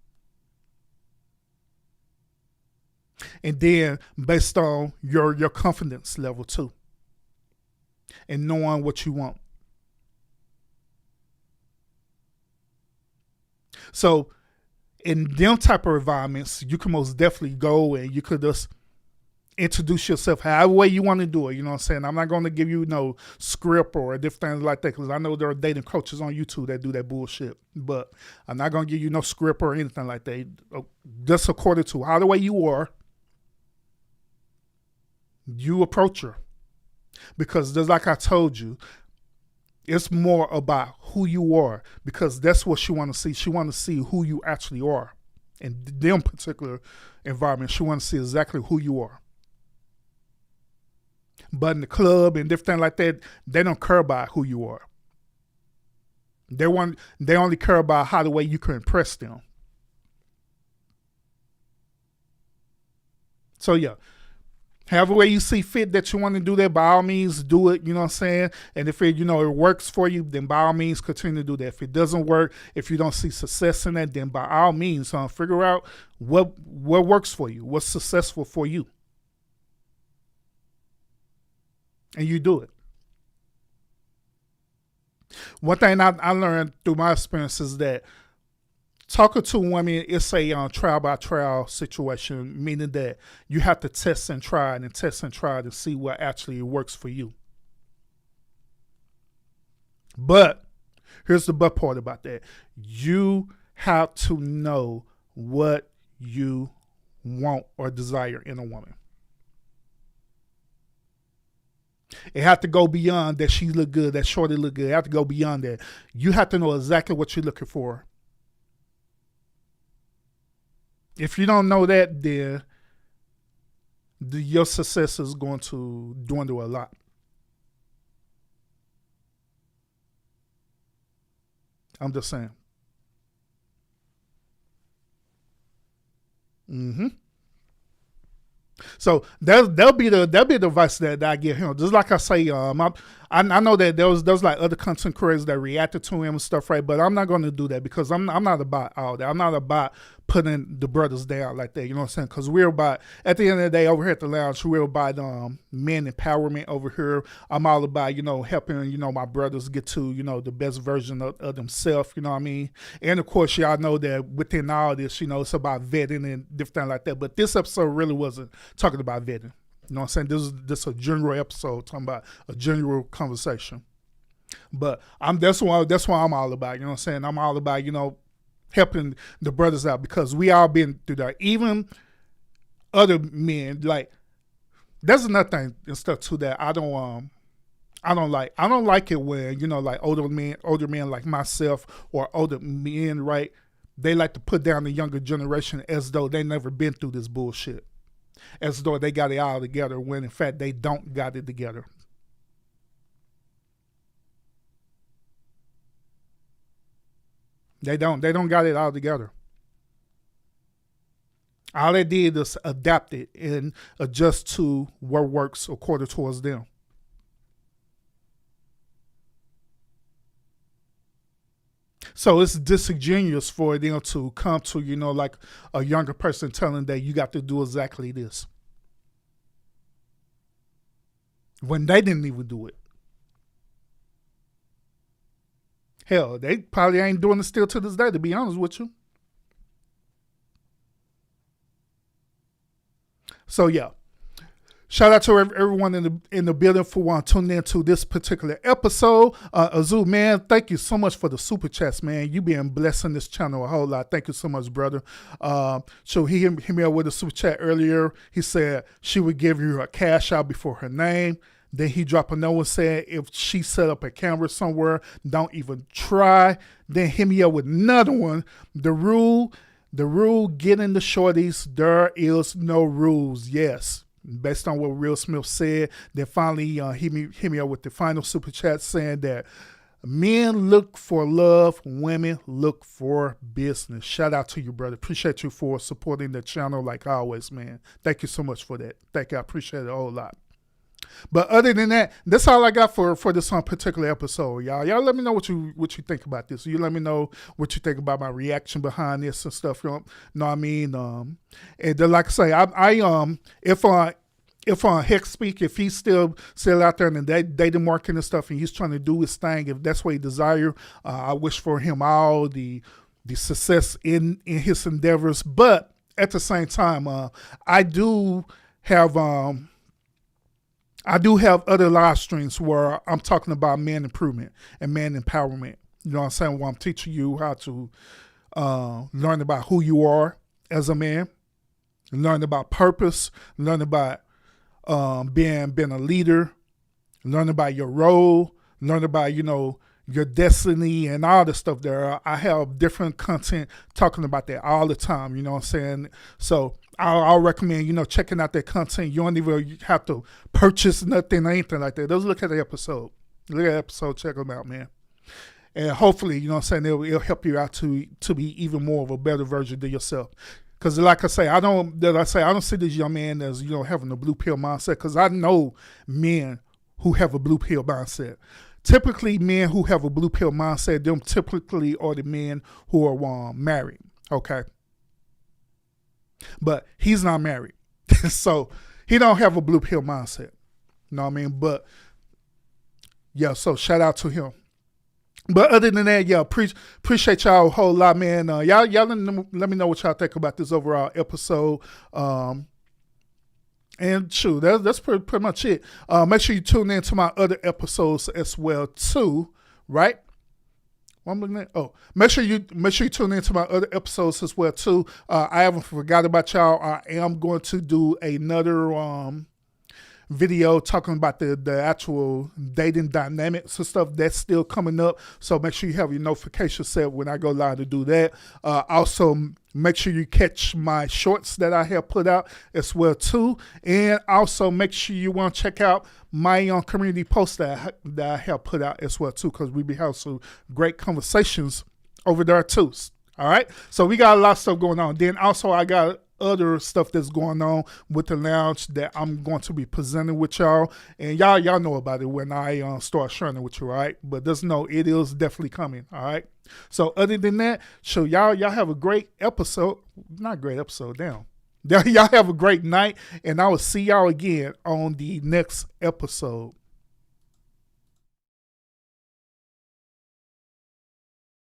And then based on your confidence level too, and knowing what you want. So in them type of environments, you can most definitely go and you could just introduce yourself however way you want to do it. You know what I'm saying? I'm not going to give you no script or different things like that, because I know there are dating coaches on YouTube that do that bullshit. But I'm not going to give you no script or anything like that. Just according to how the way you are, you approach her. Because just like I told you, it's more about who you are, because that's what she want to see. She want to see who you actually are. In them particular environments, she want to see exactly who you are. But in the club and different things like that, they don't care about who you are. They only care about how the way you can impress them. So yeah, however way you see fit that you want to do that, by all means do it, you know what I'm saying? And if it, it works for you, then by all means continue to do that. If it doesn't work, if you don't see success in that, then by all means figure out what works for you, what's successful for you. And you do it. One thing I learned through my experience is that talking to women, it's a trial by trial situation, meaning that you have to test and try to see what actually works for you. But here's the but part about that. You have to know what you want or desire in a woman. It have to go beyond that she look good, that shorty look good. It have to go beyond that. You have to know exactly what you're looking for. If you don't know that, then your success is going to dwindle a lot. I'm just saying. So that'll be the advice that I give him. Just like I say, I know that there was like other content creators that reacted to him and stuff, right? But I'm not going to do that, because I'm not about all that. I'm not about putting the brothers down like that. You know what I'm saying? Because we're about, at the end of the day, over here at the lounge, we're about men empowerment over here. I'm all about helping my brothers get to the best version of themselves. You know what I mean? And of course, y'all know that within all this, it's about vetting and different things like that. But this episode really wasn't talking about vetting. You know what I'm saying? This is a general episode talking about a general conversation. But that's why I'm all about. You know what I'm saying? I'm all about helping the brothers out, because we all been through that. Even other men, like, there's another thing and stuff too that I don't like. I don't like it when like older men like myself or older men, right? They like to put down the younger generation as though they never been through this bullshit, as though they got it all together, when in fact they don't got it together. They don't got it all together. All they did is adapt it and adjust to what works according towards them. So it's disingenuous for them to come to, like a younger person telling that you got to do exactly this, when they didn't even do it. Hell, they probably ain't doing it still to this day, to be honest with you. So yeah, shout out to everyone in the building for tuning in to this particular episode. Azu, man, thank you so much for the super chats, man. You been blessing this channel a whole lot. Thank you so much, brother. So he hit me up with a super chat earlier. He said she would give you a cash out before her name. Then he dropped a note and said, if she set up a camera somewhere, don't even try. Then hit me up with another one. The rule, getting the shorties, there is no rules. Yes. Based on what Real Smith said. Then finally hit me up with the final super chat saying that men look for love, women look for business. Shout out to you, brother. Appreciate you for supporting the channel like always, man. Thank you so much for that. Thank you. I appreciate it a whole lot. But other than that, that's all I got for this particular episode, y'all. Y'all let me know what you think about this. You let me know what you think about my reaction behind this and stuff. You know what I mean? And then, like I say, if Hec Speak, if he's still out there in the dating market and stuff, and he's trying to do his thing, if that's what he desires, I wish for him all the success in his endeavors. But at the same time, I do have other live streams where I'm talking about man improvement and man empowerment. You know what I'm saying? Where I'm teaching you how to learn about who you are as a man, learn about purpose, learn about being a leader, learn about your role, learn about, your destiny and all the stuff there. I have different content talking about that all the time, you know what I'm saying? So I'll recommend, checking out that content. You don't even have to purchase nothing or anything like that. Just look at the episode. Look at the episode, check them out, man. And hopefully, you know what I'm saying, it'll help you out to be even more of a better version of yourself. Because like I say, I don't see this young man as, having a blue pill mindset, because I know men who have a blue pill mindset. Typically, men who have a blue pill mindset, them typically are the men who are married, okay? But he's not married. So he don't have a blue pill mindset. You know what I mean? But, yeah, so shout out to him. But other than that, yeah, appreciate y'all a whole lot, man. Y'all let me know what y'all think about this overall episode. And shoot, that's pretty much it. Make sure you tune in to my other episodes as well too, right? What I'm looking at? Oh, make sure you tune in to my other episodes as well too. I haven't forgot about y'all. I am going to do another video talking about the actual dating dynamics and stuff that's still coming up. So make sure you have your notifications set when I go live to do that. Also, make sure you catch my shorts that I have put out as well too. And also make sure you want to check out my community post that I have put out as well too, because we be having some great conversations over there too. All right. So we got a lot of stuff going on. Then also I got other stuff that's going on with the lounge that I'm going to be presenting with y'all, and y'all know about it when I start sharing it with you, all right? But just know it is definitely coming, all right? So other than that, so y'all have a great episode. Not great episode, damn. Y'all have a great night, and I will see y'all again on the next episode.